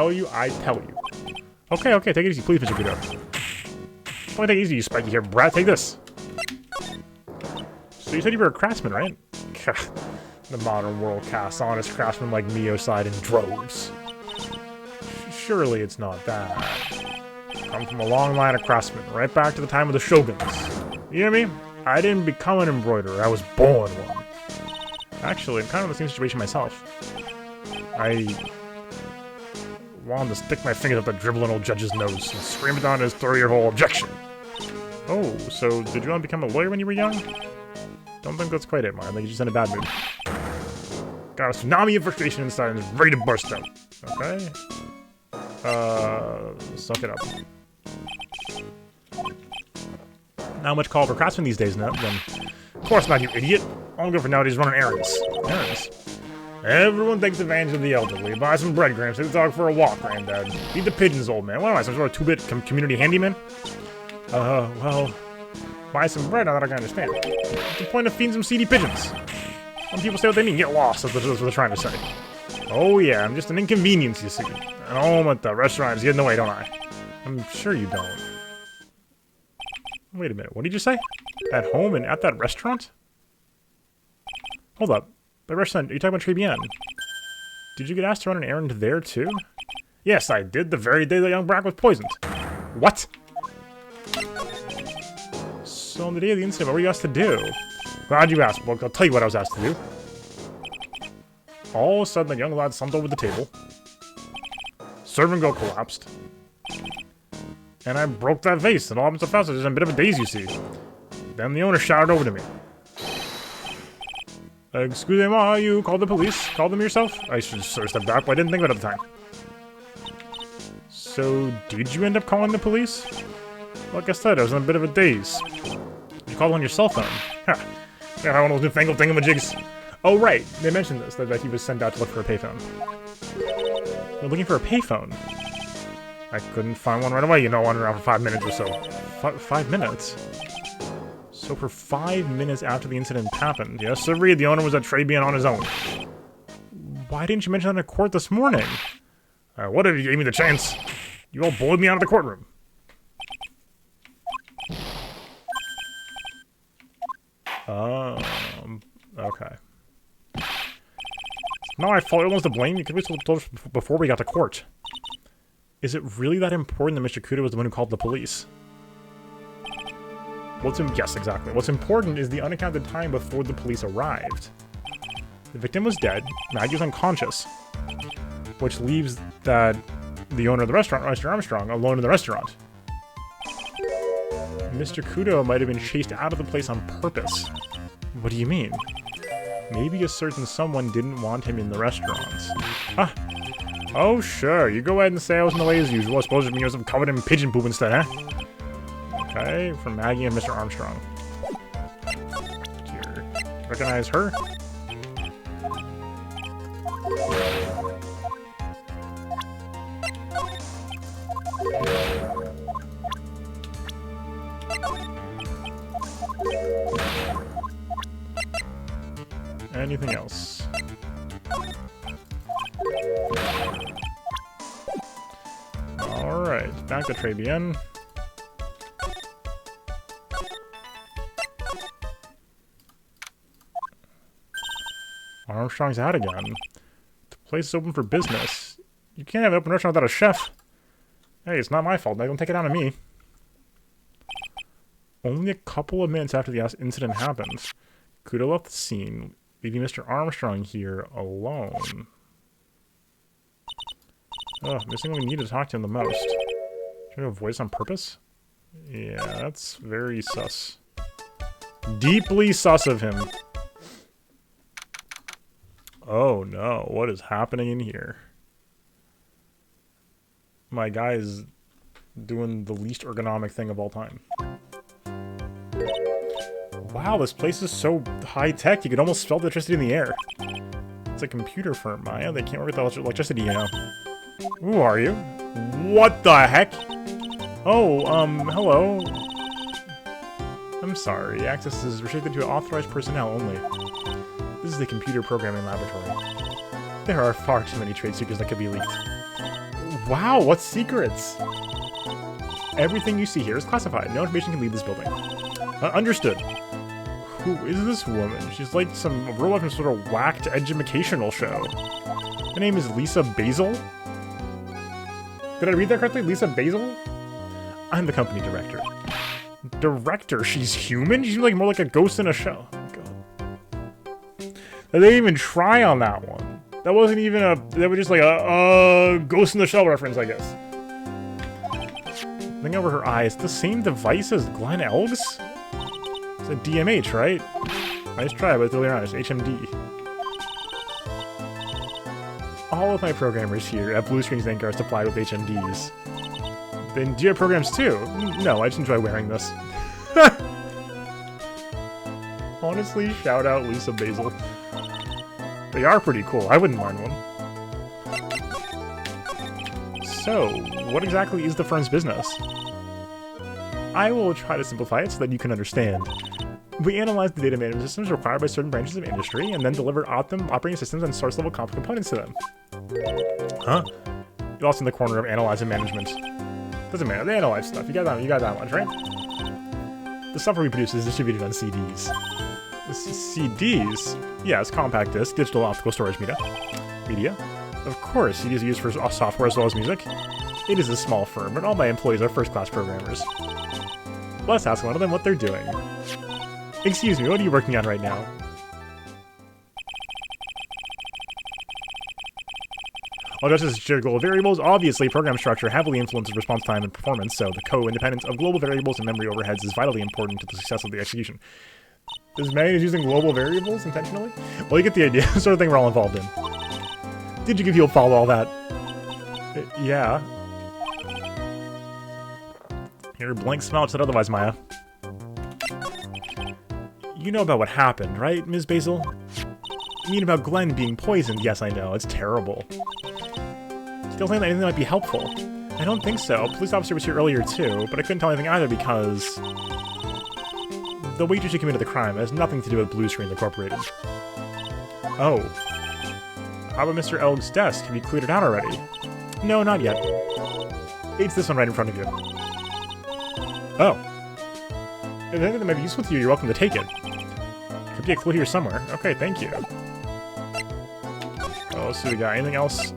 take it easy. Please, Mr. Kudo. Only take it easy, you spiky hair brat. Take this. So you said you were a craftsman, right? The modern world casts honest craftsmen like me aside in droves. Surely it's not that. Come from a long line of craftsmen, right back to the time of the shoguns. You hear me? I didn't become an embroiderer, I was born one. Actually, I'm kind of in the same situation myself. wanted to stick my fingers up the dribbling old judge's nose and scream it down his 30-year-old objection. Oh, so did you want to become a lawyer when you were young? Don't think that's quite it, Mark. I think you're just in a bad mood. Got a tsunami of frustration inside and is ready to burst out. Okay? Suck it up. Not much call for craftsmen these days, no? Then, of course not, you idiot. All I'm good for nowadays is running errands. Errands? Everyone takes advantage of the elderly. Buy some breadcrumbs, take the dog for a walk, Granddad. Feed the pigeons, old man. What am I, some sort of two-bit community handyman? Well, buy some bread, now that I can understand. What's the point of feeding some seedy pigeons? Some people say what they mean, get lost, that's what they're trying to say. Oh yeah, I'm just an inconvenience, you see. At home at the restaurants, get in the way, don't I? I'm sure you don't. Wait a minute, what did you say? At home and at that restaurant? Hold up. By restaurant, are you talking about Tribulations? Did you get asked to run an errand there, too? Yes, I did, the very day the young brat was poisoned. What? So on the day of the incident, what were you asked to do? Glad you asked. Well, I'll tell you what I was asked to do. All of a sudden, the young lad slumped over the table. Serving girl collapsed. And I broke that vase, and all happened so fast, I was in a bit of a daze, you see. Then the owner shouted over to me. Excusez-moi, you called the police? Called them yourself? I should sort of step back, but I didn't think of it at the time. So, did you end up calling the police? Like I said, I was in a bit of a daze. Did you call on your cell phone? Ha! Yeah, one of those newfangled thingamajigs. Oh, right. They mentioned this, that he was sent out to look for a payphone. You're looking for a payphone? I couldn't find one right away, you know, wandering around for 5 minutes or so. 5 minutes? So for 5 minutes after the incident happened, yes, sir, the owner was at Tribune on his own. Why didn't you mention that in court this morning? What if you gave me the chance? You all bullied me out of the courtroom. Okay. No, I thought it was to blame. You could have told us before we got to court. Is it really that important that Mr. Kudo was the one who called the police? Yes, exactly. What's important is the unaccounted time before the police arrived. The victim was dead, Maggie was unconscious, which leaves the owner of the restaurant, Mr. Armstrong, alone in the restaurant. Mr. Kudo might have been chased out of the place on purpose. What do you mean? Maybe a certain someone didn't want him in the restaurant. Ah. Oh, sure. You go ahead and say I was in the way as usual. I suppose it means I'm covered in pigeon poop instead, huh? Okay, from Maggie and Mr. Armstrong. Do you recognize her? Anything else? Alright, back to Tribune. Armstrong's out again. The place is open for business. You can't have an open restaurant without a chef. Hey, it's not my fault. Don't take it out on me. Only a couple of minutes after the incident happened, Kudo left the scene, leaving Mr. Armstrong here alone. Oh, missing what we need to talk to him the most. Trying to avoid this on purpose? Yeah, that's very sus. Deeply sus of him. Oh no, what is happening in here? My guy is doing the least ergonomic thing of all time. Wow, this place is so high-tech, you could almost smell the electricity in the air. It's a computer firm, Maya. They can't work without electricity, you know. Who are you? What the heck? Oh, hello. I'm sorry, access is restricted to authorized personnel only. This is the computer programming laboratory. There are far too many trade secrets that could be leaked. Wow, what secrets? Everything you see here is classified. No information can leave this building. Understood. Who is this woman? She's like some robot from some sort of whacked educational show. Her name is Lisa Basil? Did I read that correctly? Lisa Basil? I'm the company director. Director? She's human? She's like more like a ghost in a show. Oh my god. They didn't even try on that one. That wasn't even a... That was just like a Ghost in the Shell reference, I guess. Thing over her eye. It's the same device as Glen Elg's? It's a DMH, right? Nice try, but it's really honest. HMD. All of my programmers here at Blue Screen Ink are supplied with HMDs. Then do you have programs too? No, I just enjoy wearing this. Honestly, shout out Lisa Basil. They are pretty cool. I wouldn't mind one. So, what exactly is the firm's business? I will try to simplify it so that you can understand. We analyze the data management systems required by certain branches of industry and then deliver operating systems and source-level components to them. Huh? You lost in the corner of analyze and management. Doesn't matter, they analyze stuff. You got that much, right? The software we produce is distributed on CDs. CDs? Yes, compact disc, digital optical storage media. Of course, CDs are used for software as well as music. It is a small firm, but all my employees are first-class programmers. Let's ask one of them what they're doing. Excuse me, what are you working on right now? Although just as shared global variables, obviously program structure heavily influences response time and performance, so the co-independence of global variables and memory overheads is vitally important to the success of the execution. This man is using global variables intentionally? Well, you get the idea. Sort of thing we're all involved in. Did you give you a follow all that? Yeah. Your blank smile said otherwise, Maya. You know about what happened, right, Ms. Basil? You mean about Glenn being poisoned? Yes, I know. It's terrible. Still think that anything might be helpful? I don't think so. A police officer was here earlier, too, but I couldn't tell anything either because... the waitress who committed the crime has nothing to do with Blue Screen Incorporated. Oh. How about Mr. Elg's desk? Have you cleared it out already? No, not yet. It's this one right in front of you. Oh. If there's anything that might be useful to you, you're welcome to take it. Could be a clue here somewhere. Okay, thank you. Oh, let's see what we got. Anything else?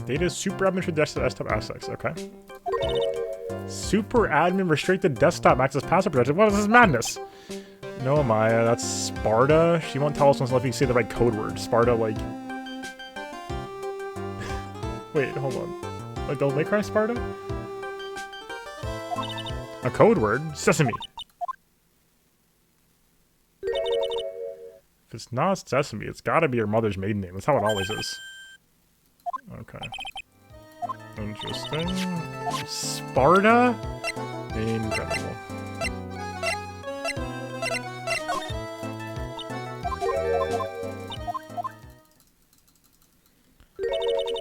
Data super admin for desktop assets. Okay. Super admin restricted desktop access password protection. What is this madness? No, Maya. That's Sparta. She won't tell us unless we say the right code word. Sparta, like. Wait, hold on. Like, don't make her Sparta? A code word? Sesame. If it's not Sesame, it's gotta be her mother's maiden name. That's how it always is. Okay. Interesting. Sparta? Incredible.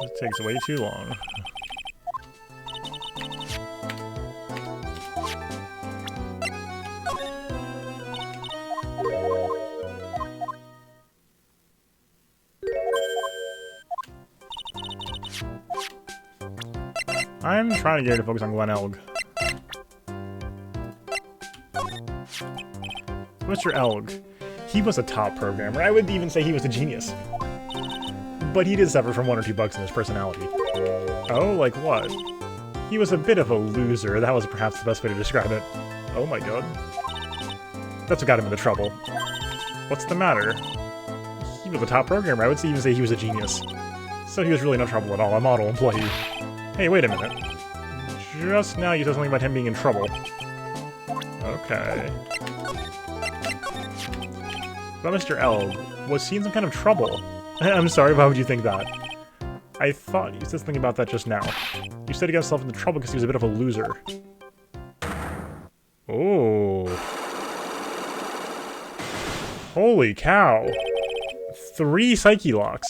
It takes way too long. I'm trying to get her to focus on Glen Elg. Mr. Elg. He was a top programmer. I would even say he was a genius. But he did suffer from 1 or 2 bugs in his personality. Oh, like what? He was a bit of a loser. That was perhaps the best way to describe it. Oh my god. That's what got him into trouble. What's the matter? He was a top programmer. I would even say he was a genius. So he was really no trouble at all. A model employee. Hey, wait a minute. Just now you said something about him being in trouble. Okay. But Mr. Elg, was he in some kind of trouble? I'm sorry, why would you think that? I thought you said something about that just now. You said he got himself into trouble because he was a bit of a loser. Oh. Holy cow. 3 psyche locks.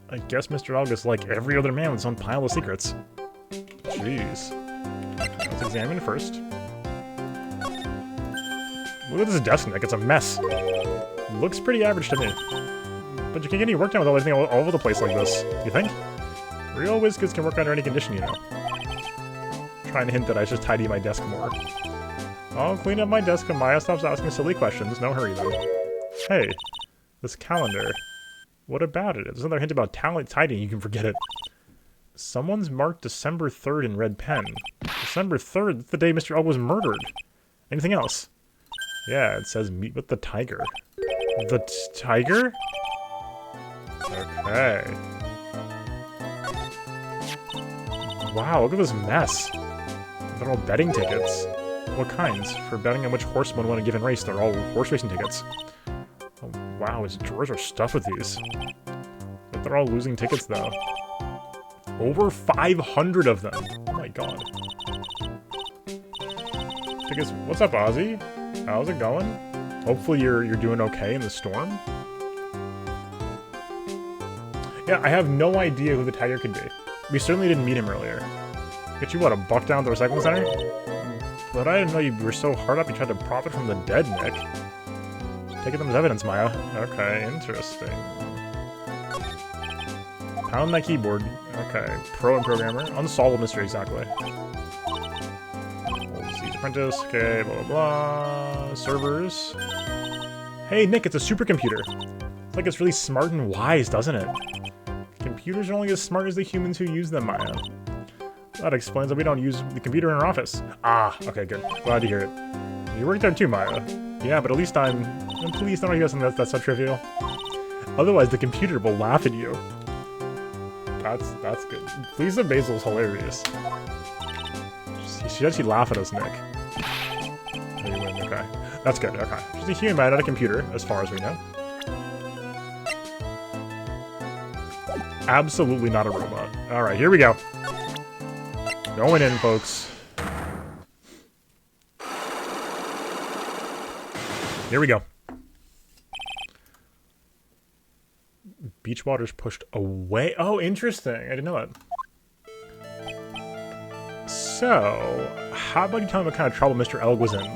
I guess Mr. Elg is like every other man with his own pile of secrets. Jeez. Okay, let's examine it first. Look at this desk neck, it's a mess. Looks pretty average to me. But you can't get any work done with everything all over the place like this, you think? Real WizKids can work under any condition, you know. Trying to hint that I should tidy my desk more. I'll clean up my desk when Maya stops asking silly questions. No hurry, though. Hey, this calendar. What about it? There's another hint about tidying, you can forget it. Someone's marked December 3rd in red pen. December 3rd? That's the day Mr. Elg was murdered. Anything else? Yeah, it says meet with the tiger. The tiger? Okay. Wow, look at this mess. They're all betting tickets. What kinds? For betting on which horse would win a given race, they're all horse racing tickets. Oh, wow, his drawers are stuffed with these. But they're all losing tickets, though. Over 500 of them. Oh my god. Tickets. What's up, Ozzy? How's it going? Hopefully you're doing okay in the storm. Yeah, I have no idea who the tiger could be. We certainly didn't meet him earlier. Get you what, a buck down at the recycling center? But I didn't know you were so hard up you tried to profit from the dead, Nick. Taking them as evidence, Maya. Okay, interesting. Pound that keyboard. Okay, pro and programmer. Unsolvable mystery, exactly. Old Siege Apprentice. Okay, blah, blah, blah. Servers. Hey, Nick, it's a supercomputer. It's like it's really smart and wise, doesn't it? Computers are only as smart as the humans who use them, Maya. That explains why we don't use the computer in our office. Ah, okay, good. Glad to hear it. You work there too, Maya. Yeah, but at least I'm pleased I don't hear something that's so trivial. Otherwise, the computer will laugh at you. That's good. Lisa Basil's hilarious. She actually laugh at us, Nick. Oh, you win, okay. That's good, okay. She's a human, not a computer, as far as we know. Absolutely not a robot. Alright, here we go. Going in, folks. Here we go. Beach water's pushed away. Oh, interesting. I didn't know that. So, how about you tell me what kind of trouble Mr. Elg was in?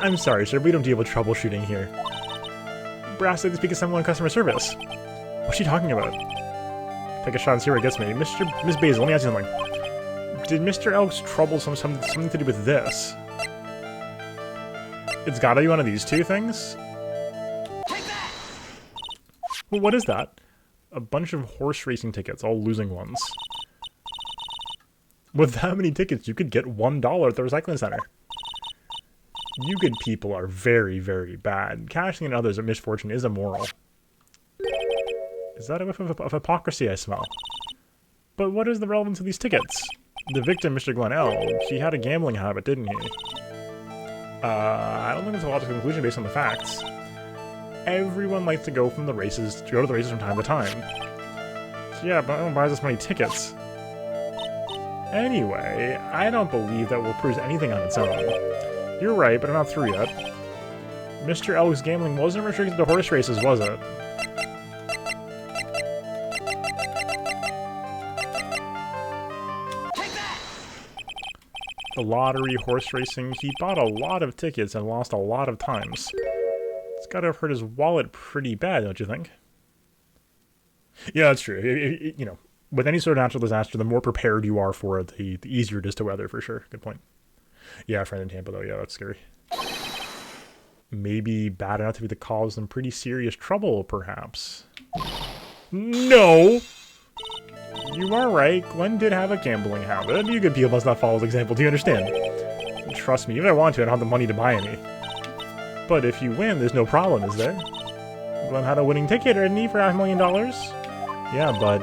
I'm sorry, sir. We don't deal with troubleshooting here. Brass, they speak of someone in customer service. What's she talking about? Take a shot and see where it gets me. Miss Basil, let me ask you something. Did Mr. Elk's trouble something to do with this? It's gotta be one of these two things? Well, what is that? A bunch of horse racing tickets, all losing ones. With that many tickets, you could get $1 at the recycling center. You good people are very, very bad. Cashing in others' misfortune is immoral. Is that a whiff of hypocrisy I smell? But what is the relevance of these tickets? The victim, Mr. Glenn, he had a gambling habit, didn't he? I don't think it's a logical conclusion based on the facts. Everyone likes to go to the races from time to time. Yeah, but no one buys us many tickets. Anyway, I don't believe that will prove anything on its own. You're right, but I'm not through yet. Mr. Elg's gambling wasn't restricted to horse races, was it? The lottery, horse racing, he bought a lot of tickets and lost a lot of times. It's gotta have hurt his wallet pretty bad, don't you think? Yeah, that's true. You know, with any sort of natural disaster, the more prepared you are for it, the easier it is to weather, for sure. Good point. Yeah, friend in Tampa, though. Yeah, that's scary. Maybe bad enough to be the cause of some pretty serious trouble, perhaps. No! You are right. Glenn did have a gambling habit. You good people must not follow his example. Do you understand? Trust me, even if I want to, I don't have the money to buy any. But if you win, there's no problem, is there? Glenn had a winning ticket, didn't he, for $500,000? Yeah, but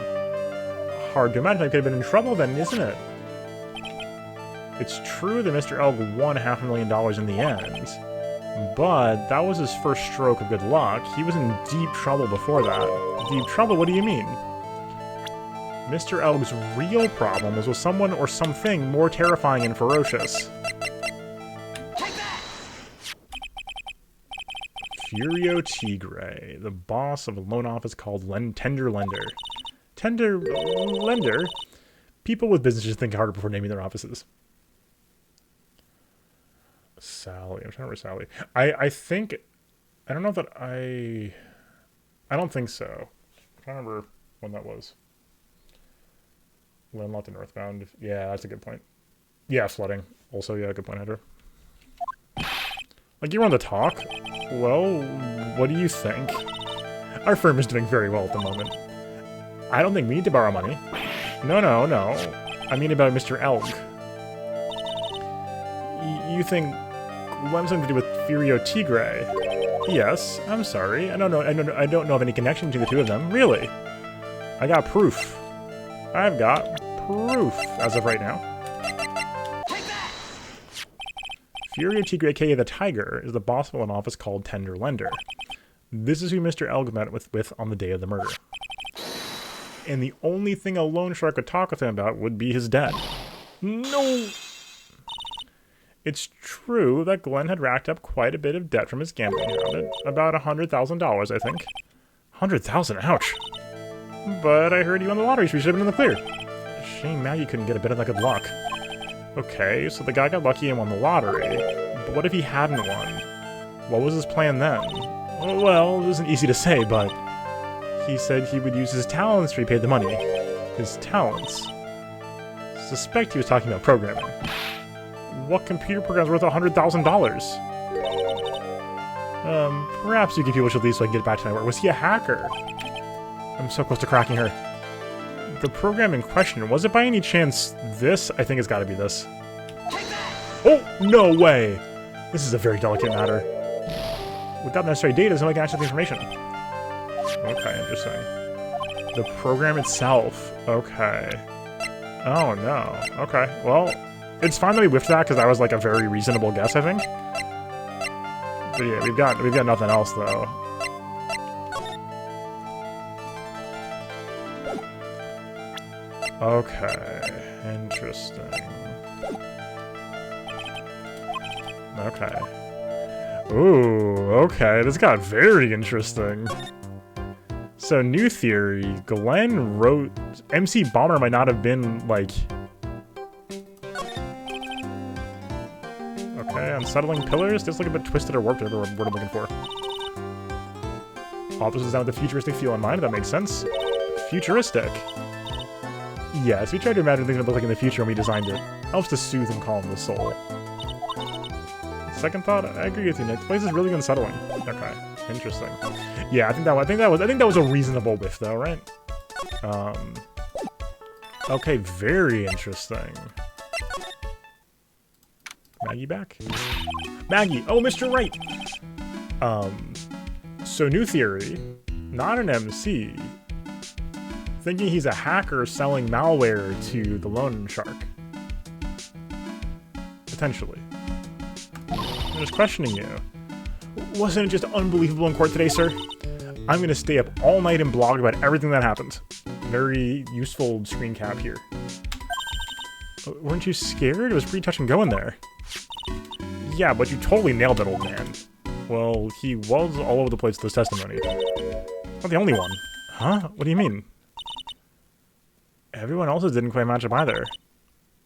hard to imagine I could have been in trouble then, isn't it? It's true that Mr. Elg won $500,000 in the end, but that was his first stroke of good luck. He was in deep trouble before that. Deep trouble? What do you mean? Mr. Elg's real problem was with someone or something more terrifying and ferocious. Furio Tigre, the boss of a loan office called Tender Lender. Tender Lender? People with businesses think harder before naming their offices. Sally. I'm trying to remember Sally. I think... I don't know that I don't think so. I'm trying to remember when that was. Landlocked and Northbound. Yeah, that's a good point. Yeah, flooding. Also, yeah, good point, Andrew. Like, you want to talk? Well, what do you think? Our firm is doing very well at the moment. I don't think we need to borrow money. No. I mean about Mr. Elg. You think What something to do with Furio Tigre? Yes, I'm sorry. I don't know of any connection to the two of them. Really? I got proof. I've got proof as of right now. Furio Tigre, aka the Tiger, is the boss of an office called Tender Lender. This is who Mr. Elg met with on the day of the murder. And the only thing a loan shark could talk with him about would be his debt. No! It's true that Glenn had racked up quite a bit of debt from his gambling habit. About $100,000, I think. 100,000, ouch! But I heard you won the lottery, so we should have been in the clear. Shame Maggie couldn't get a bit of that good luck. Okay, so the guy got lucky and won the lottery. But what if he hadn't won? What was his plan then? Well, it isn't easy to say, but he said he would use his talents to repay the money. His talents? Suspect he was talking about programming. What computer program is worth $100,000? Perhaps you give people should leave so I can get back to my work. Was he a hacker? I'm so close to cracking her. The program in question, was it by any chance this? I think it's gotta be this. Oh, no way! This is a very delicate matter. Without necessary data, there's no way I can access the information. Okay, interesting. The program itself. Okay. Oh, no. Okay, well, it's fine that we whiffed that, because that was, like, a very reasonable guess, I think. But yeah, we've got nothing else, though. Okay, interesting. Okay. Ooh, okay, this got very interesting. So, new theory, Glenn wrote... MC Bomber might not have been, like... Okay, unsettling pillars? This looks a bit twisted or warped, whatever word I'm looking for. Office is down with a futuristic feel in mind, that makes sense. Futuristic. Yes, we tried to imagine things would look like in the future when we designed it. Helps to soothe and calm the soul. Second thought, I agree with you, Nick. The place is really unsettling. Okay, interesting. Yeah, I think that was a reasonable whiff, though, right? Okay, very interesting. Maggie back? Maggie! Oh, Mr. Right! So new theory, not an MC, thinking he's a hacker selling malware to the loan shark. Potentially. I'm just questioning you. Wasn't it just unbelievable in court today, sir? I'm gonna stay up all night and blog about everything that happened. Very useful screen cap here. Weren't you scared? It was pretty touch and go in there. Yeah, but you totally nailed it, old man. Well, he was all over the place with his testimony. Not the only one. Huh? What do you mean? Everyone else's didn't quite match up either.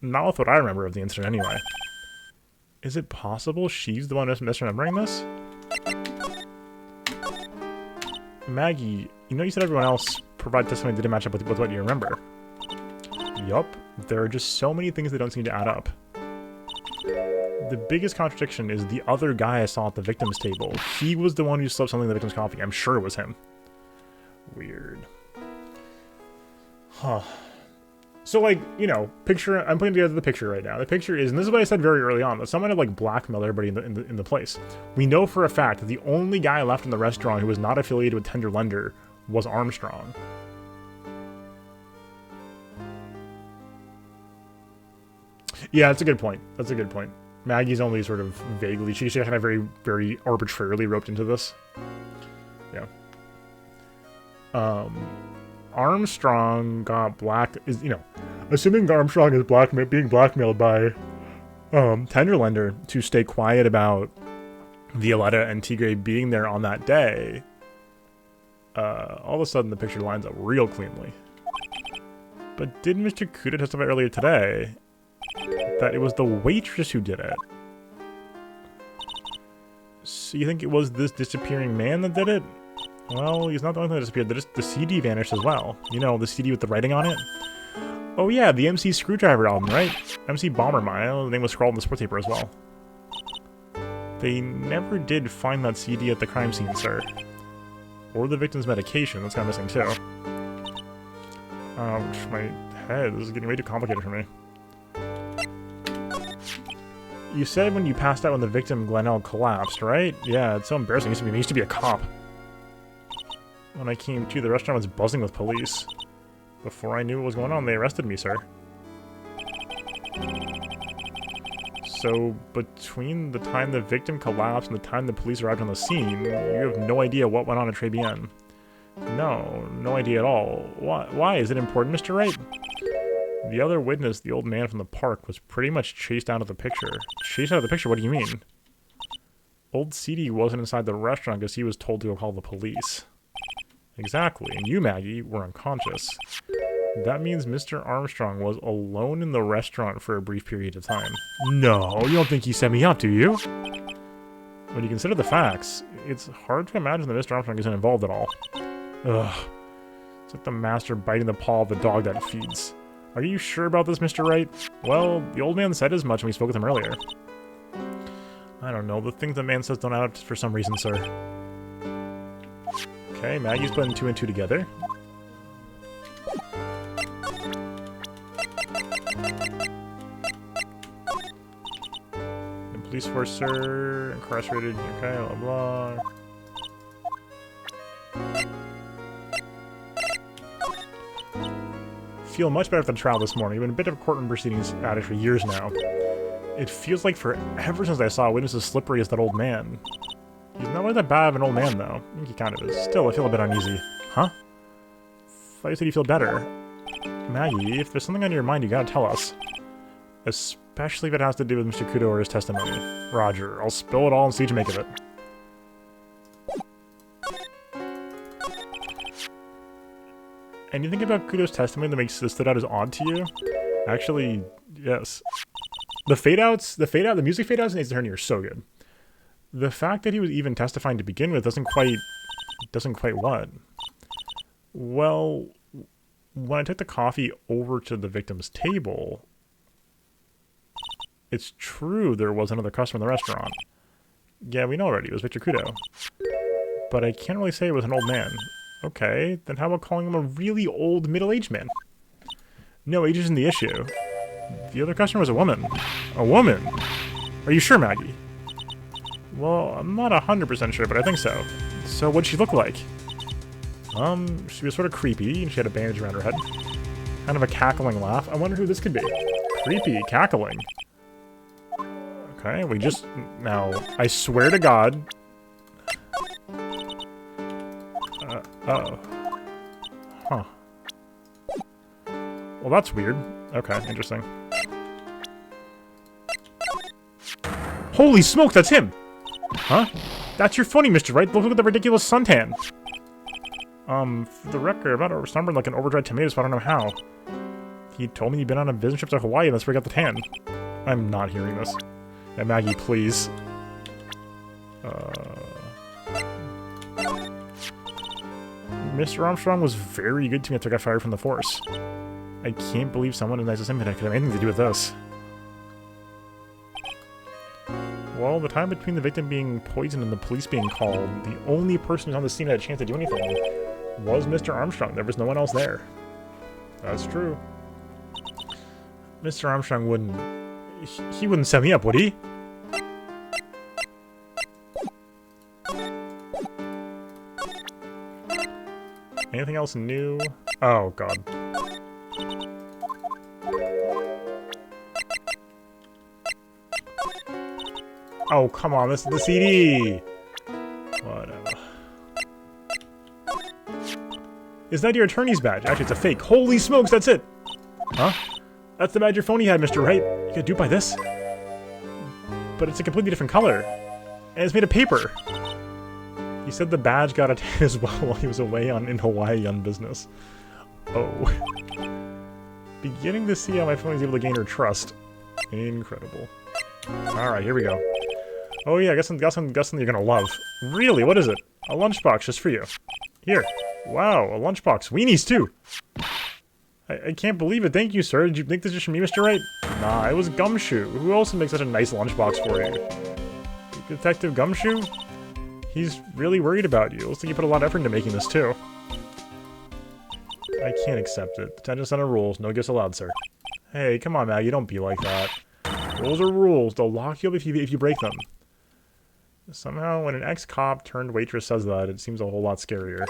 Not with what I remember of the incident anyway. Is it possible she's the one who's misremembering this? Maggie, you know you said everyone else provided testimony that didn't match up with what you remember. Yup, there are just so many things that don't seem to add up. The biggest contradiction is the other guy I saw at the victim's table. He was the one who slipped something in the victim's coffee. I'm sure it was him. Weird. Huh. So, like, you know, I'm putting together the picture right now. The picture is, and this is what I said very early on, that someone had, like, blackmailed everybody in the place. We know for a fact that the only guy left in the restaurant who was not affiliated with Tender Lender was Armstrong. Yeah, that's a good point. That's a good point. Maggie's only sort of vaguely, she's kind of very, very arbitrarily roped into this. Yeah. Armstrong got assuming Armstrong is being blackmailed by Tender Lender to stay quiet about Violetta and Tigre being there on that day, all of a sudden the picture lines up real cleanly. But didn't Mr. Kuda testify earlier today that it was the waitress who did it? So you think it was this disappearing man that did it? Well, he's not the only thing that disappeared. The CD vanished as well. You know, the CD with the writing on it? Oh yeah, the MC Screwdriver album, right? MC Bomber Mile, the name was scrawled in the sports paper as well. They never did find that CD at the crime scene, sir. Or the victim's medication, that's kind of missing too. Ouch, my head, this is getting way too complicated for me. You said when you passed out when the victim, Glenell, collapsed, right? Yeah, it's so embarrassing. He used to be a cop. When I came to, the restaurant was buzzing with police. Before I knew what was going on, they arrested me, sir. So, between the time the victim collapsed and the time the police arrived on the scene, you have no idea what went on at Tribulations. No, no idea at all. Why? Is it important, Mr. Wright? The other witness, the old man from the park, was pretty much chased out of the picture. Chased out of the picture? What do you mean? Old CD wasn't inside the restaurant because he was told to go call the police. Exactly, and you, Maggie, were unconscious. That means Mr. Armstrong was alone in the restaurant for a brief period of time. No, you don't think he set me up, do you? When you consider the facts, it's hard to imagine that Mr. Armstrong isn't involved at all. Ugh. It's like the master biting the paw of the dog that feeds. Are you sure about this, Mr. Wright? Well, the old man said as much when we spoke with him earlier. I don't know, the things the man says don't add up for some reason, sir. Okay, Maggie's putting 2 and 2 together. And police force, sir. Incarcerated, okay, blah blah. Feel much better after the trial this morning. I've been a bit of a courtroom proceedings addict for years now. It feels like forever since I saw a witness as slippery as that old man. He's not really that bad of an old man, though. I think he kind of is. Still, I feel a bit uneasy. Huh? Thought you said you feel better. Maggie, if there's something on your mind, you gotta tell us. Especially if it has to do with Mr. Kudo or his testimony. Roger, I'll spill it all and see what you make of it. Anything about Kudo's testimony that stood out as odd to you? Actually, yes. The music fade outs in Ace Attorney are so good. The fact that he was even testifying to begin with doesn't quite what? Well, when I took the coffee over to the victim's table, it's true there was another customer in the restaurant. Yeah, we know already, it was Victor Kudo. But I can't really say it was an old man. Okay, then how about calling him a really old middle-aged man? No, age isn't the issue. The other customer was a woman. A woman? Are you sure, Maggie? Well, I'm not 100% sure, but I think so. So what'd she look like? She was sort of creepy, and she had a bandage around her head. Kind of a cackling laugh. I wonder who this could be. Creepy, cackling. Okay, now, I swear to God... uh-oh. Huh. Well, that's weird. Okay, interesting. Holy smoke, that's him! Huh? That's your phony, Mr. Wright. Look at the ridiculous suntan. For the record, I'm not stubborn like an overdried tomato, so I don't know how. He told me he'd been on a business trip to Hawaii, and that's where he got the tan. I'm not hearing this. And Maggie, please. Mr. Armstrong was very good to me after I got fired from the force. I can't believe someone as nice as him could have anything to do with this. Well, the time between the victim being poisoned and the police being called, the only person who's on the scene that had a chance to do anything was Mr. Armstrong. There was no one else there. That's true. Mr. Armstrong wouldn't... He wouldn't set me up, would he? Anything else new? Oh, God. Oh, come on, this is the CD! Whatever. Is that your attorney's badge? Actually, it's a fake. Holy smokes, that's it! Huh? That's the badge your phony had, Mr. Wright. You got duped by this? But it's a completely different color. And it's made of paper. He said the badge got a tan as well while he was away in Hawaii on business. Oh. Beginning to see how my phone is able to gain her trust. Incredible. Alright, here we go. Oh yeah, I guess something you're gonna love. Really? What is it? A lunchbox just for you. Here. Wow, a lunchbox. Weenies too! I can't believe it. Thank you, sir. Did you make this just for me, Mr. Wright? Nah, it was Gumshoe. Who else would make such a nice lunchbox for you? Detective Gumshoe? He's really worried about you. Looks like you put a lot of effort into making this, too. I can't accept it. Detention center rules. No gifts allowed, sir. Hey, come on, Maggie. Don't be like that. Rules are rules. They'll lock you up if you break them. Somehow, when an ex-cop turned waitress says that, it seems a whole lot scarier.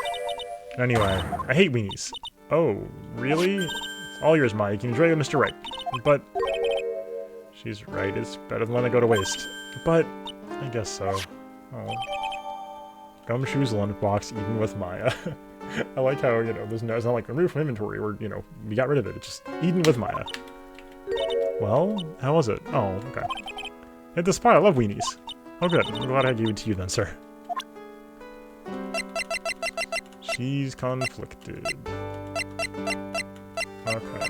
Anyway, I hate weenies. Oh, really? It's all yours, Mike. Enjoy it, Mr. Right. But... she's right. It's better than letting it go to waste. But... I guess so. Oh. Gumshoe's lunchbox, even with Maya. I like how, you know, it's not like removed from inventory, or, you know, we got rid of it. It's just eaten with Maya. Well, how was it? Oh, okay. Hit the spot. I love weenies. Oh, good. I'm glad I gave it to you then, sir. She's conflicted. Okay.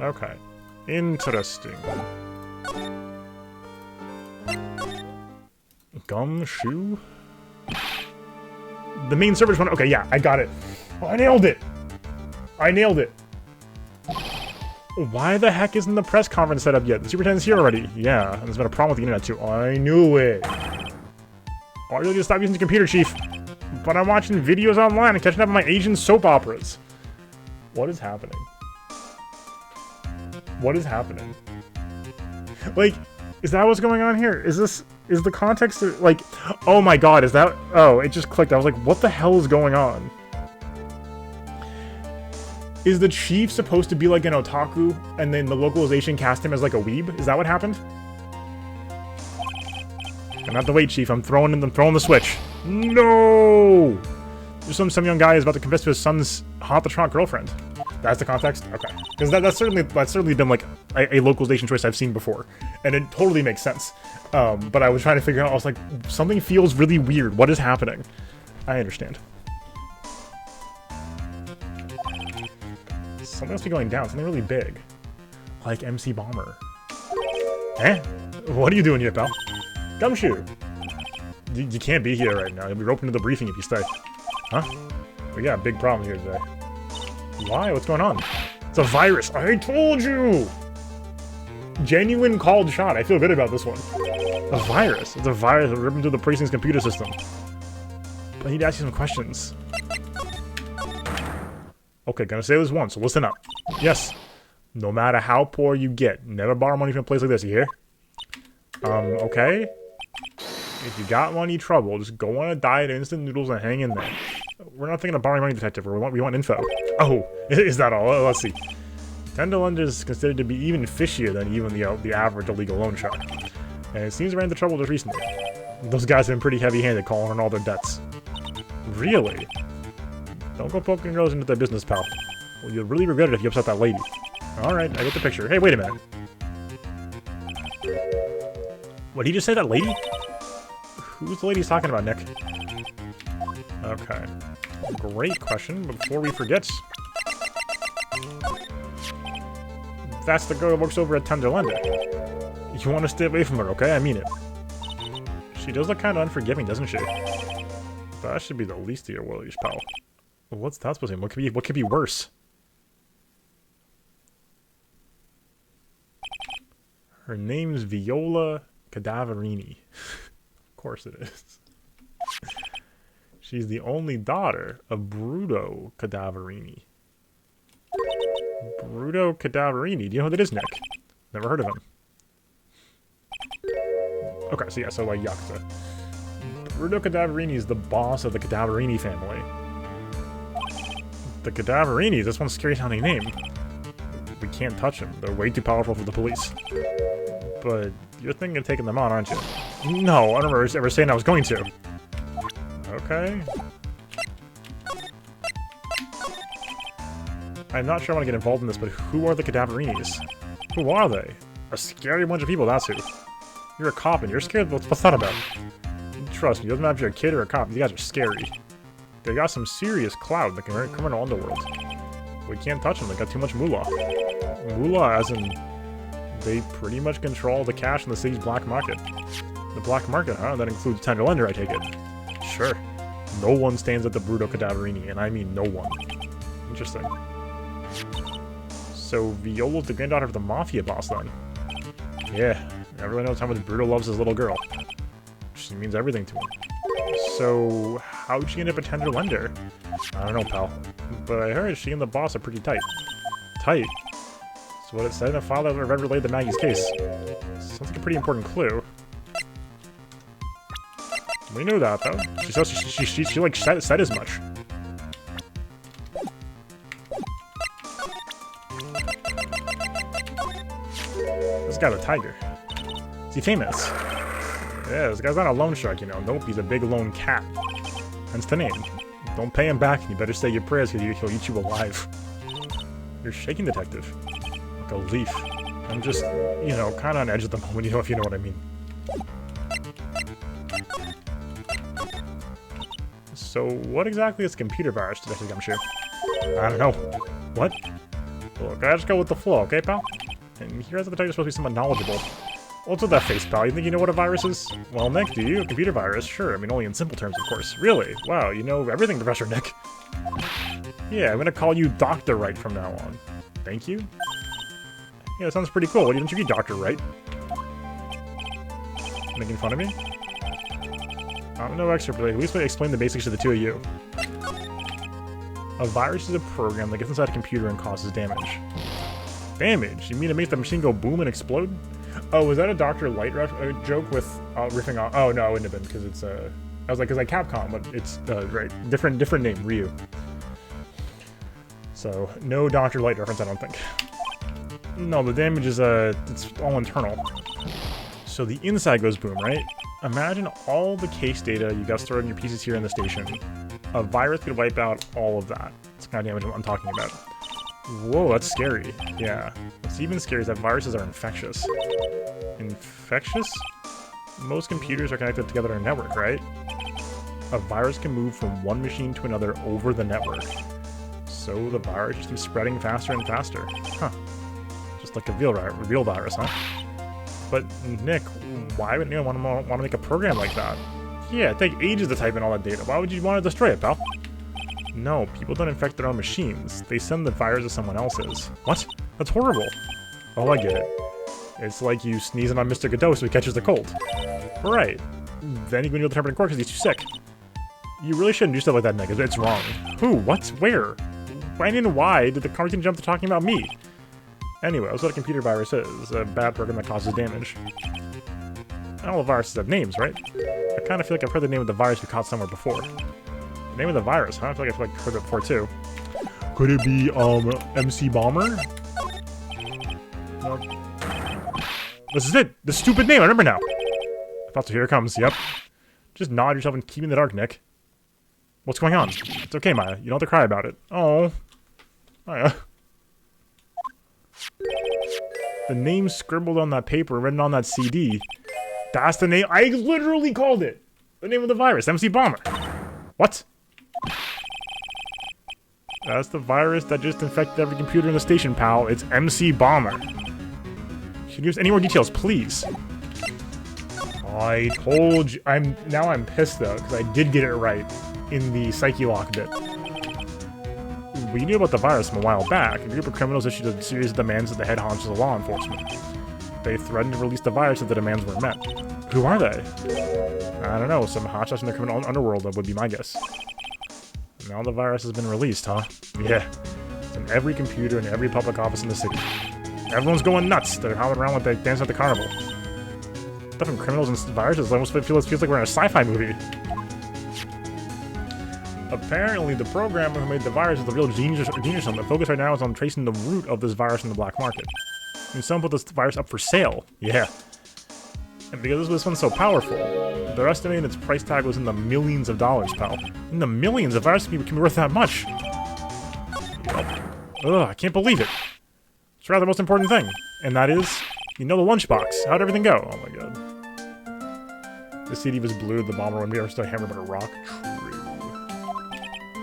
Okay. Interesting. Gumshoe? The main server's one. Okay, yeah, I got it. Oh, I nailed it! I nailed it! Why the heck isn't the press conference set up yet? The superintendent's here already. Yeah, and there's been a problem with the internet too. I knew it. Oh, I really need to stop using the computer, Chief. But I'm watching videos online and catching up on my Asian soap operas. What is happening? What is happening? Like, is that what's going on here? Is the context, like, oh my god, is that, oh, it just clicked. I was like, what the hell is going on? Is the chief supposed to be like an otaku, and then the localization cast him as like a weeb? Is that what happened? I'm gonna have to wait, Chief. I'm throwing the switch. No! There's some young guy is about to confess to his son's hot the trot girlfriend. That's the context? Okay. Because that's certainly been like a localization choice I've seen before. And it totally makes sense. But I was trying to figure out, I was like, something feels really weird. What is happening? I understand. Something must be going down. Something really big. Like MC Bomber. Eh? What are you doing here, pal? Gumshoe! You can't be here right now. You'll be roped into the briefing if you stay. Huh? We got a big problem here today. Why? What's going on? It's a virus. I told you! Genuine called shot. I feel good about this one. A virus. It's a virus that ripped into the precinct's computer system. But I need to ask you some questions. Okay, gonna say this once, so listen up. Yes. No matter how poor you get, never borrow money from a place like this, you hear? Okay? If you got money trouble, just go on a diet of instant noodles and hang in there. We're not thinking of borrowing money, detective. We want info. Oh, is that all? Let's see. Tender lender is considered to be even fishier than even the average illegal loan shark. And it seems we ran into trouble just recently. Those guys have been pretty heavy-handed calling on all their debts. Really? Don't go poking girls into their business, pal. Well, you'll really regret it if you upset that lady. Alright, I get the picture. Hey, wait a minute. What, did he just say that lady? Who's the lady he's talking about, Nick? Okay. Great question. Before we forget... That's the girl that works over at Tender Lender. You want to stay away from her, okay? I mean it. She does look kind of unforgiving, doesn't she? That should be the least of your worries, pal. What's that supposed to mean? What could be worse? Her name's Viola Cadaverini. Of course it is. She's the only daughter of Bruto Cadaverini. Bruto Cadaverini? Do you know who that is, Nick? Never heard of him. Okay, so yeah, so like Yakuza. Bruto Cadaverini is the boss of the Cadaverini family. The Cadaverinis, that's one scary sounding name. We can't touch them. They're way too powerful for the police. But you're thinking of taking them on, aren't you? No, I don't remember ever saying I was going to. Okay. I'm not sure I want to get involved in this, but who are the Cadaverinis? Who are they? A scary bunch of people, that's who. You're a cop and you're scared? What's that about? Trust me, it doesn't matter if you're a kid or a cop, these guys are scary. They got some serious clout in the criminal underworld. We can't touch them, they got too much moolah. Moolah as in... They pretty much control the cash in the city's black market. The black market, huh? That includes Tender Lender, I take it. Sure. No one stands at the Bruto Cadaverini, and I mean no one. Interesting. So Viola's the granddaughter of the mafia boss, then? Yeah, everyone knows how much Bruto loves his little girl. She means everything to him. So, how'd she end up a Tender Lender? I don't know, pal. But I heard she and the boss are pretty tight. Tight? That's what it said in a file that I read related to Maggie's case. Sounds like a pretty important clue. We knew that, though. She like, said as much. This guy's a tiger. Is he famous? Yeah, this guy's not a loan shark, you know. Nope, he's a big lone cat. Hence the name. Don't pay him back, and you better say your prayers, because he'll eat you alive. You're shaking, detective. Like a leaf. I'm just, you know, kind of on edge at the moment, you know, if you know what I mean. So, what exactly is computer virus, Detective Gumshoe? I don't know. What? Look, I just go with the flow, okay, pal? And here at the detective's supposed to be someone knowledgeable. What's with that face, pal? You think you know what a virus is? Well, Nick, do you? A computer virus? Sure, I mean, only in simple terms, of course. Really? Wow, you know everything, Professor Nick. Yeah, I'm gonna call you Dr. Wright from now on. Thank you? Yeah, that sounds pretty cool. Why didn't you be Dr. Wright? Making fun of me? I'm no expert, but at least explain the basics to the two of you. A virus is a program that gets inside a computer and causes damage. Damage? You mean it makes the machine go boom and explode? Oh, was that a Dr. Light joke with riffing off? Oh, no, it wouldn't have been, because it's, I was like, because like Capcom, but it's, right, different name, Ryu. So, no Dr. Light reference, I don't think. No, the damage is, it's all internal. So the inside goes boom, right? Imagine all the case data you got stored in your pieces here in the station. A virus could wipe out all of that. That's the kind of damage I'm talking about. Whoa, that's scary. Yeah. What's even scary is that viruses are infectious. Infectious? Most computers are connected together in a network, right? A virus can move from one machine to another over the network. So the virus just keeps spreading faster and faster. Huh. Just like a real virus, huh? But, Nick, why would anyone want to make a program like that? Yeah, it'd take ages to type in all that data. Why would you want to destroy it, pal? No, people don't infect their own machines. They send the virus to someone else's. What? That's horrible. Oh, I get it. It's like you sneezing on Mr. Godot so he catches the cold. Right. Then you can go to the in court because he's too sick. You really shouldn't do stuff like that, Nick. It's wrong. Who? What? Where? When and why did the conversation jump to talking about me? Anyway, that's what a computer virus is. A bad program that causes damage. All the viruses have names, right? I kind of feel like I've heard the name of the virus we caught somewhere before. The name of the virus, huh? I feel like I've heard it before, too. Could it be, MC Bomber? No. This is it! The stupid name! I remember now! I thought so. Here it comes. Yep. Just nod yourself and keep in the dark, Nick. What's going on? It's okay, Maya. You don't have to cry about it. Oh. Maya. The name scribbled on that paper, written on that CD. That's the name. I literally called it. The name of the virus, MC Bomber. What? That's the virus that just infected every computer in the station, pal. It's MC Bomber. Can you give us any more details, please? I told you. Now I'm pissed though, because I did get it right in the Psyche Lock bit. We knew about the virus from a while back. A group of criminals issued a series of demands to the head honchos of law enforcement. They threatened to release the virus if the demands weren't met. Who are they? I don't know. Some hotshots in the criminal underworld would be my guess. Now the virus has been released, huh? Yeah. It's in every computer in every public office in the city. Everyone's going nuts. They're howling around like they dance at the carnival. Stuff from criminals and viruses almost feels like we're in a sci-fi movie. Apparently, the programmer who made the virus is the real genius on the focus right now is on tracing the root of this virus in the black market. And someone put this virus up for sale. Yeah. And because this one's so powerful, they're estimating its price tag was in the millions of dollars, pal. In the millions? A virus can be worth that much. Ugh, I can't believe it. It's rather the most important thing. And that is, you know, the lunchbox. How'd everything go? Oh my god. The CD was blue, the bomber when we ever started hammering about a rock.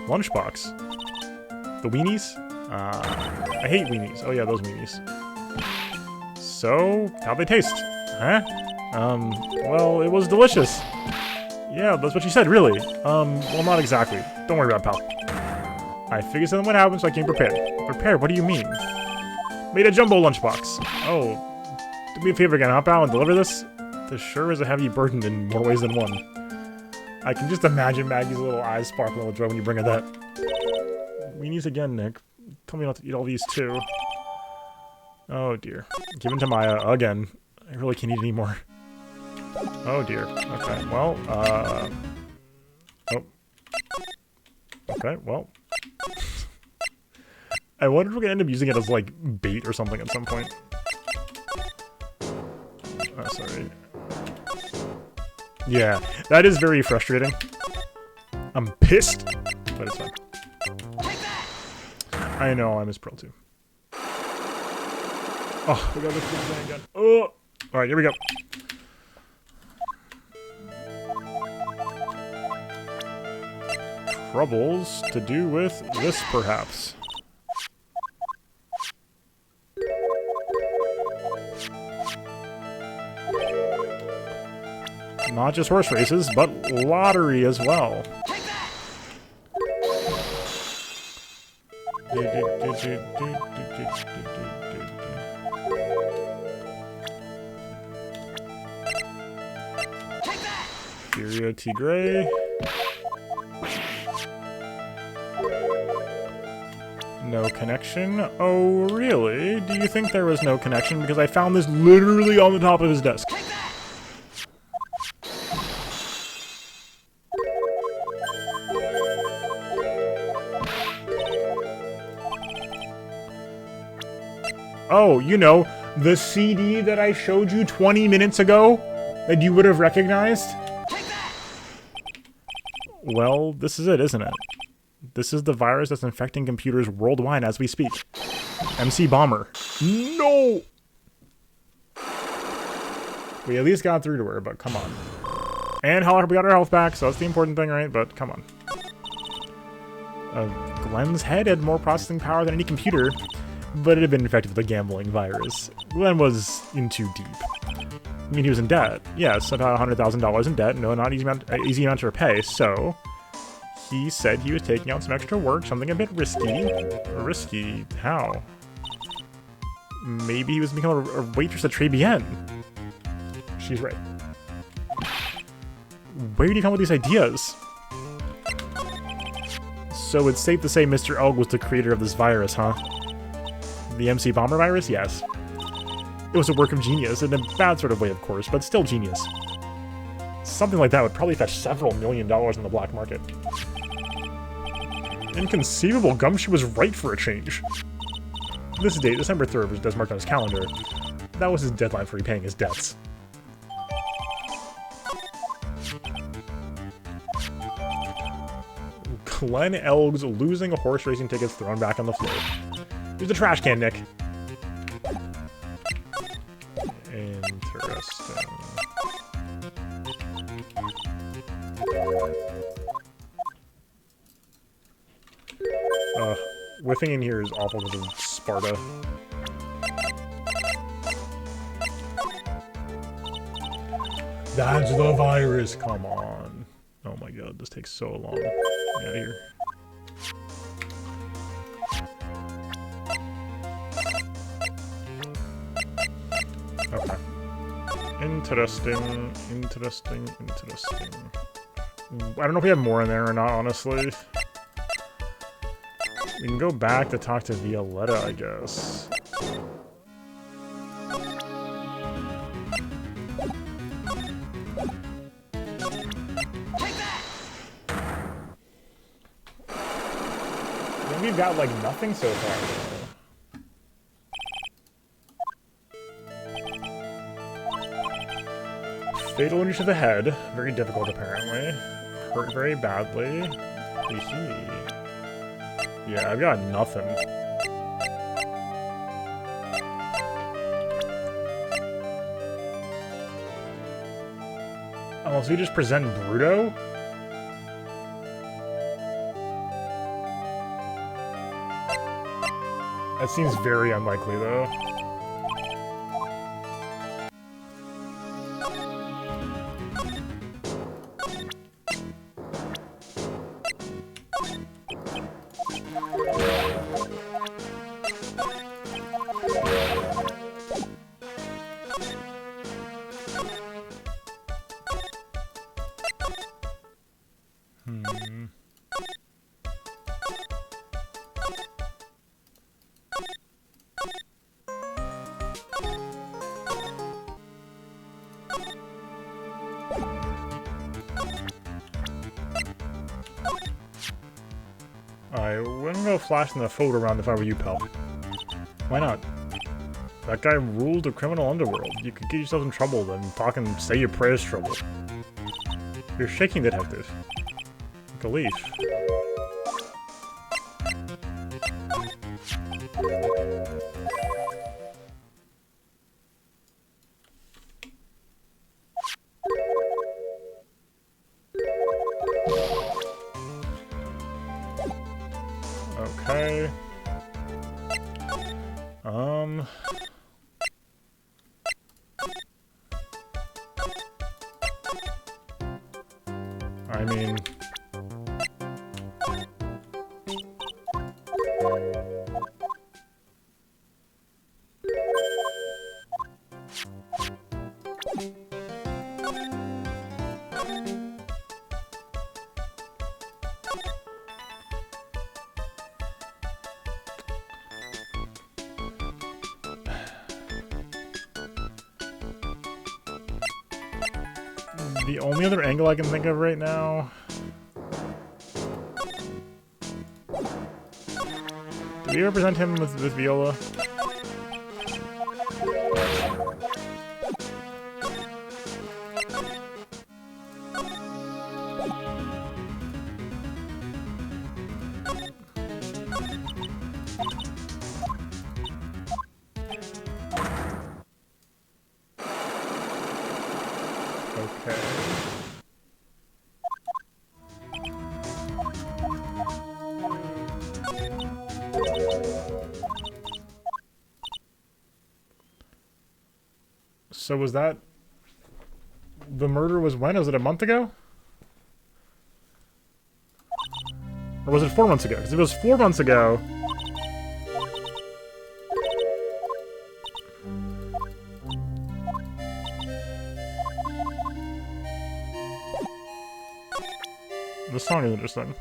Lunchbox. The weenies? I hate weenies. Oh yeah, those weenies. So, how'd they taste? Huh? Well, it was delicious. Yeah, that's what she said, really. Well, not exactly. Don't worry about it, pal. I figured something would happen, so I came prepared. Prepared? What do you mean? Made a jumbo lunchbox. Oh. Do me a favor again, hop out and deliver this? This sure is a heavy burden in more ways than one. I can just imagine Maggie's little eyes sparkling with joy when you bring her that. Weenies again, Nick. Tell me not to eat all these, too. Oh dear. Given to Maya again. I really can't eat anymore. Oh dear. Okay, well, oh. Okay, well. I wonder if we're gonna end up using it as, like, bait or something at some point. Oh, sorry. Yeah, that is very frustrating. I'm pissed, but it's fine. I know, I miss Pearl too. Oh, we got this thing again. Oh! Alright, here we go. Troubles to do with this, perhaps. Not just horse races, but lottery as well. Furia Tigray. No connection? Oh, really? Do you think there was no connection? Because I found this literally on the top of his desk. Oh, you know, the CD that I showed you 20 minutes ago that you would have recognized? Well, this is it, isn't it? This is the virus that's infecting computers worldwide as we speak. MC Bomber. No! We at least got through to her, but come on. And we got our health back, so that's the important thing, right? But come on. Glenn's head had more processing power than any computer, but it had been infected with a gambling virus. Glenn was in too deep. I mean, he was in debt. Yes, about $100,000 in debt. No, not easy amount to repay, so he said he was taking out some extra work, something a bit risky. Risky? How? Maybe he was becoming a waitress at Tribulations. She's right. Where did he come up with these ideas? So it's safe to say Mr. Elg was the creator of this virus, huh? The MC Bomber virus? Yes. It was a work of genius, in a bad sort of way, of course, but still genius. Something like that would probably fetch several $1 million in the black market. Inconceivable, Gumshoe was right for a change. This date, December 3rd, was marked on his calendar. That was his deadline for repaying his debts. Glenn Elg's losing horse racing tickets thrown back on the floor. Here's the trash can, Nick. Interesting. Whiffing in here is awful because of Sparta. That's the virus, come on. Oh my god, this takes so long. Get out of here. Okay. Interesting. I don't know if we have more in there or not, honestly. We can go back to talk to Violetta, I guess. We've got, like, nothing so far, though. Fatal injury to the head. Very difficult, apparently. Hurt very badly. Yeah, I've got nothing. Oh, so you just present Bruto? That seems very unlikely, though. I wouldn't go flashing the photo around if I were you, pal. Why not? That guy ruled the criminal underworld. You could get yourself in trouble, then talk and say your prayers trouble. You're shaking, detective. Like a leaf. Okay. I mean... The only other angle I can think of right now... Did we ever present him with Viola? Okay. So was that... The murder was when? Was it a month ago? Or was it 4 months ago? Because if it was 4 months ago... This song is interesting.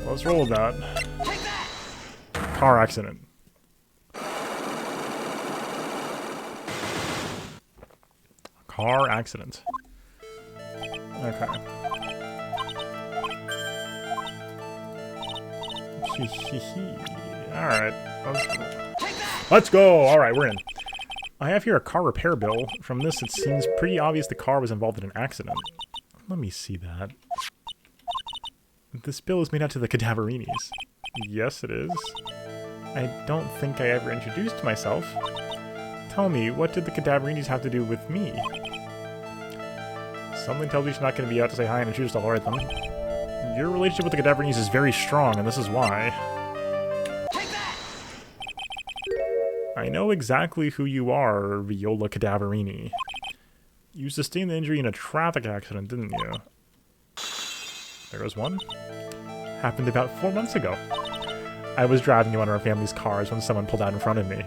Let's roll with that. Car accident. Car accident. Okay. Alright. Let's go! Alright, we're in. I have here a car repair bill. From this, it seems pretty obvious the car was involved in an accident. Let me see that. This bill is made out to the Cadaverinis. Yes, it is. I don't think I ever introduced myself. Tell me, what did the Cadaverinis have to do with me? Something tells me she's not going to be out to say hi and introduce the alright then. Your relationship with the Cadaverinis is very strong, and this is why. I know exactly who you are, Viola Cadaverini. You sustained the injury in a traffic accident, didn't you? There was one. Happened about 4 months ago. I was driving in one of our family's cars when someone pulled out in front of me. It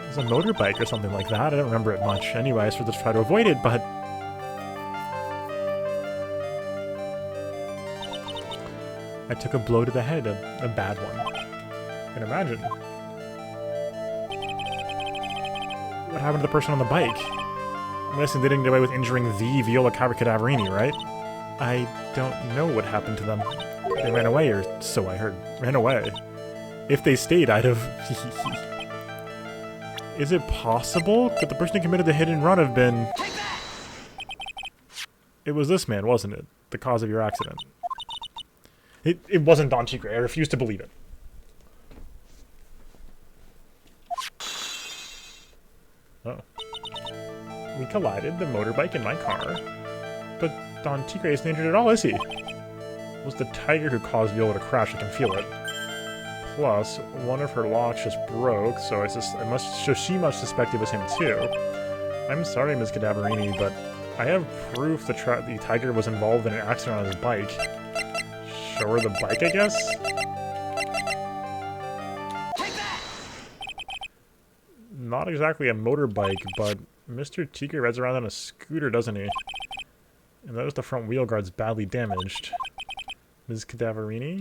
was a motorbike or something like that. I don't remember it much. Anyway, I sort of tried to avoid it, but... I took a blow to the head, a bad one. I can imagine. What happened to the person on the bike? I'm guessing they didn't get away with injuring the Viola Cadaverini, right? I don't know what happened to them. They ran away, or so I heard. Ran away. If they stayed, I'd have... Is it possible? Could the person who committed the hit and run have been... It was this man, wasn't it? The cause of your accident. It wasn't Don Tigre. I refuse to believe it. Oh. We collided, the motorbike and my car. But Don Tigre isn't injured at all, is he? It was the tiger who caused Viola to crash, I can feel it. Plus, one of her locks just broke, so she must suspect it was him too. I'm sorry, Ms. Cadaverini, but I have proof the tiger was involved in an accident on his bike. Show her the bike, I guess? Not exactly a motorbike, but Mr. Tigre rides around on a scooter, doesn't he? And notice the front wheel guard's badly damaged. Ms. Cadaverini?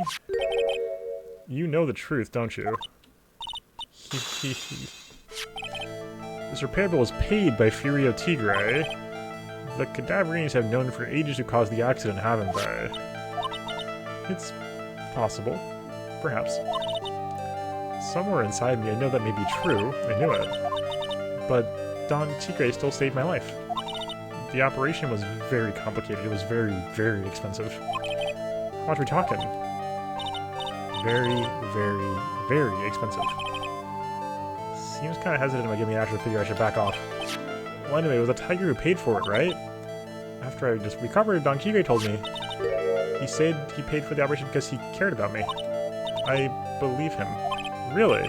You know the truth, don't you? This repair bill was paid by Furio Tigre. The Cadaverinis have known for ages who caused the accident, haven't they? It's possible. Perhaps. Somewhere inside me, I know that may be true. I knew it. But Don Tigre still saved my life. The operation was very complicated. It was very, very expensive. How much are we talking? Very, very, very expensive. Seems kind of hesitant about giving me an actual figure. I should back off. Well, anyway, it was a tiger who paid for it, right? After I just recovered, Don Tigre told me. He said he paid for the operation because he cared about me. I believe him. Really?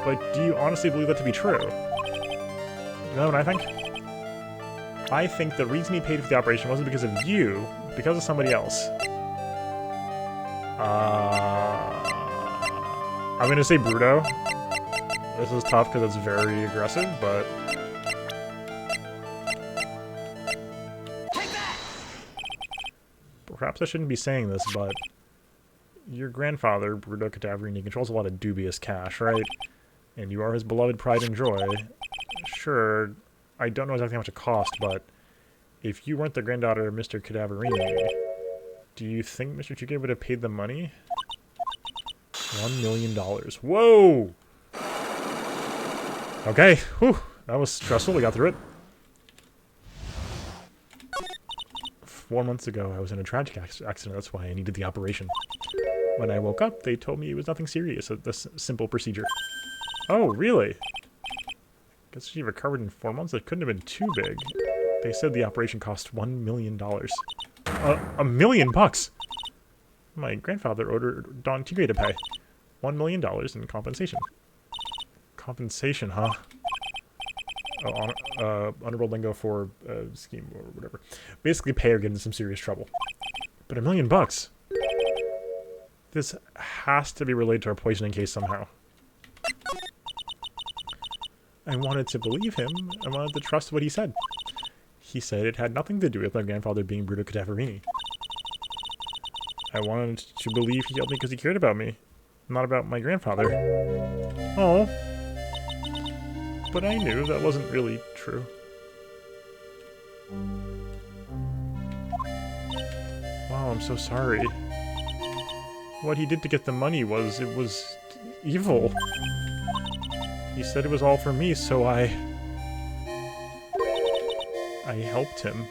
But do you honestly believe that to be true? You know what I think? I think the reason he paid for the operation wasn't because of you, because of somebody else. I'm gonna say Bruto. This is tough because it's very aggressive, but... Perhaps I shouldn't be saying this, but... Your grandfather, Bruto Cadaverini, controls a lot of dubious cash, right? And you are his beloved pride and joy. Sure, I don't know exactly how much it cost, but... If you weren't the granddaughter of Mr. Cadaverini, do you think Mr. Tigre would have paid the money? $1 million. Whoa! Okay, whew, that was stressful, we got through it. 4 months ago, I was in a tragic accident, that's why I needed the operation. When I woke up, they told me it was nothing serious, a simple procedure. Oh, really? Guess she recovered in 4 months? It couldn't have been too big. They said the operation cost $1 million. $1 million bucks? My grandfather ordered Don Tigre to pay. $1 million in compensation. Compensation, huh? Oh, underworld lingo for scheme or whatever. Basically pay or get into some serious trouble. But $1 million bucks? This has to be related to our poisoning case somehow. I wanted to believe him. I wanted to trust what he said. He said it had nothing to do with my grandfather being Bruto Cadaverini. I wanted to believe he helped me because he cared about me, not about my grandfather. Oh. But I knew that wasn't really true. Wow, I'm so sorry. What he did to get the money was evil. He said it was all for me, so I helped him.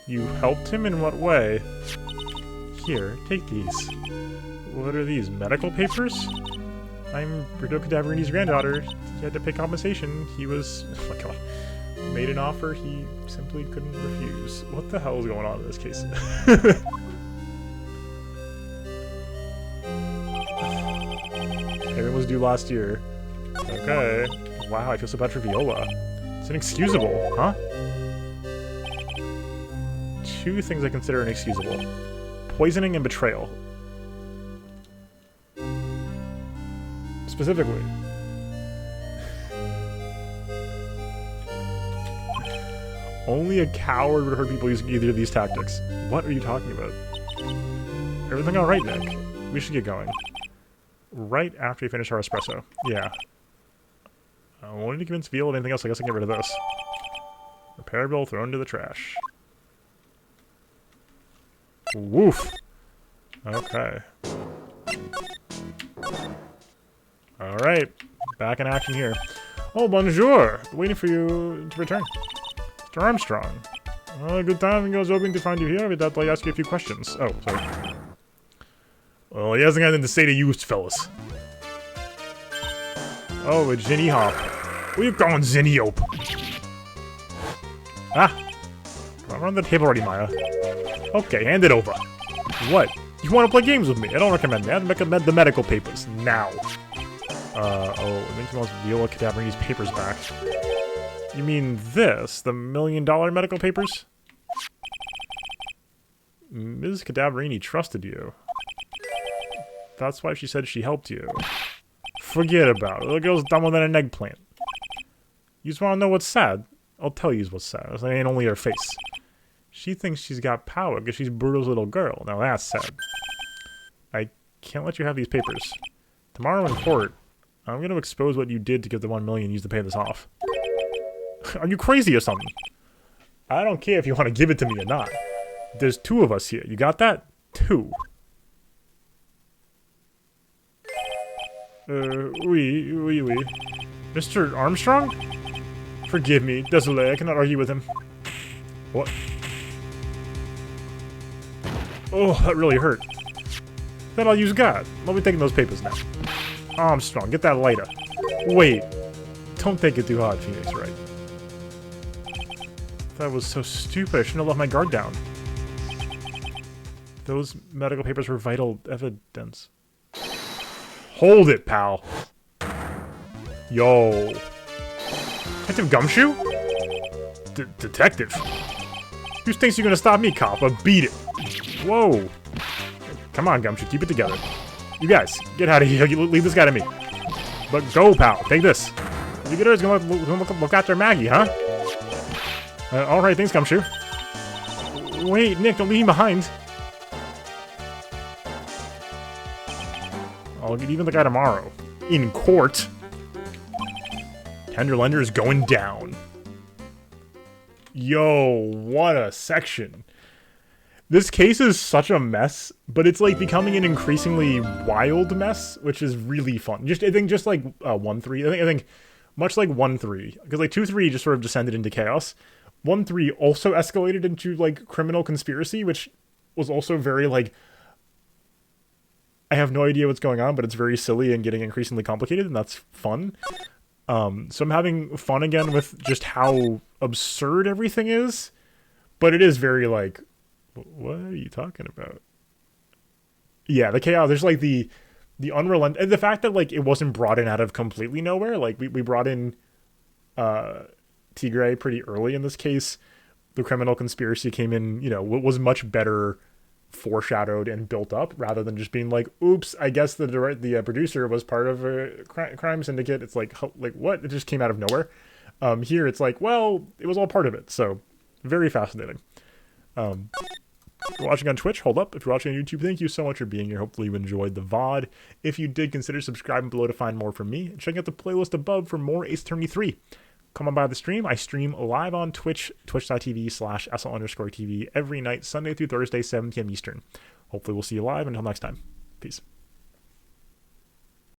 You helped him in what way? Here, take these. What are these, medical papers? I'm Bruto Cadaverini's granddaughter. He had to pay compensation. He was, oh my god, made an offer he simply couldn't refuse. What the hell is going on in this case? Payment was due last year. Okay. Wow, I feel so bad for Viola. It's inexcusable, huh? Two things I consider inexcusable. Poisoning and betrayal. Specifically. Only a coward would hurt people using either of these tactics. What are you talking about? Everything alright, Nick? We should get going. Right after we finish our espresso. Yeah. I wanted to convince Viola of anything else, I guess I can get rid of this. Repair bill thrown into the trash. Woof! Okay. Alright. Back in action here. Oh, bonjour! Waiting for you to return. Mr. Armstrong. Good time. I was hoping to find you here. With that, I'll ask you a few questions. Oh, sorry. Well, he hasn't got anything to say to you, fellas. Oh, it's Zinny Hop. What are you calling Zinny Hope? Ah! Come on, run the table already, Maya. Okay, hand it over. What? You want to play games with me? I don't recommend that. I recommend the medical papers. Now. Oh, I think he wants Viola Cadaverini's papers back. You mean this? The $1 million medical papers? Ms. Cadaverini trusted you. That's why she said she helped you. Forget about it. The girl's dumber than an eggplant. You just want to know what's sad? I'll tell you what's sad. It ain't only her face. She thinks she's got power because she's Bruto's little girl. Now that's sad. I can't let you have these papers. Tomorrow in court, I'm going to expose what you did to get the $1 million used to pay this off. Are you crazy or something? I don't care if you want to give it to me or not. There's 2 of us here. You got that? 2. Oui. Mr. Armstrong? Forgive me, désolé, I cannot argue with him. What? Oh, that really hurt. Then I'll use God. Let me take those papers now. Armstrong, get that lighter. Wait. Don't take it too hard, Phoenix, right? That was so stupid. I shouldn't have left my guard down. Those medical papers were vital evidence. Hold it, pal. Yo. Detective Gumshoe? Detective? Who thinks you're gonna stop me, cop? Beat it. Whoa. Come on, Gumshoe, keep it together. You guys, get out of here. Leave this guy to me. But go, pal. Take this. You get her, gonna look after Maggie, huh? Alright, thanks, Gumshoe. Wait, Nick, don't leave me behind. I'll get even the guy tomorrow. In court. Tender lender is going down. Yo, what a section. This case is such a mess, but it's like becoming an increasingly wild mess, which is really fun. I think just like 1-3. I think much like 1-3, because like 2-3 just sort of descended into chaos. 1-3 also escalated into like criminal conspiracy, which was also very like, I have no idea what's going on, but it's very silly and getting increasingly complicated, and that's fun. So I'm having fun again with just how absurd everything is, but it is very like, what are you talking about? Yeah, the chaos. There's like the unrelenting, and the fact that like it wasn't brought in out of completely nowhere. Like we brought in Tigray pretty early in this case. The criminal conspiracy came in, you know, was much better foreshadowed and built up rather than just being like, oops, I guess the producer was part of a crime syndicate. It's like what? It just came out of nowhere. Here it's like, well, it was all part of it. So very fascinating. If you're watching on Twitch, hold up. If you're watching on YouTube, thank you so much for being here. Hopefully you enjoyed the VOD. If you did, consider subscribing below to find more from me. And check out the playlist above for more Ace Attorney 3. Come on by the stream. I stream live on Twitch, twitch.tv/SL_TV every night, Sunday through Thursday, 7 p.m. Eastern. Hopefully we'll see you live. Until next time. Peace.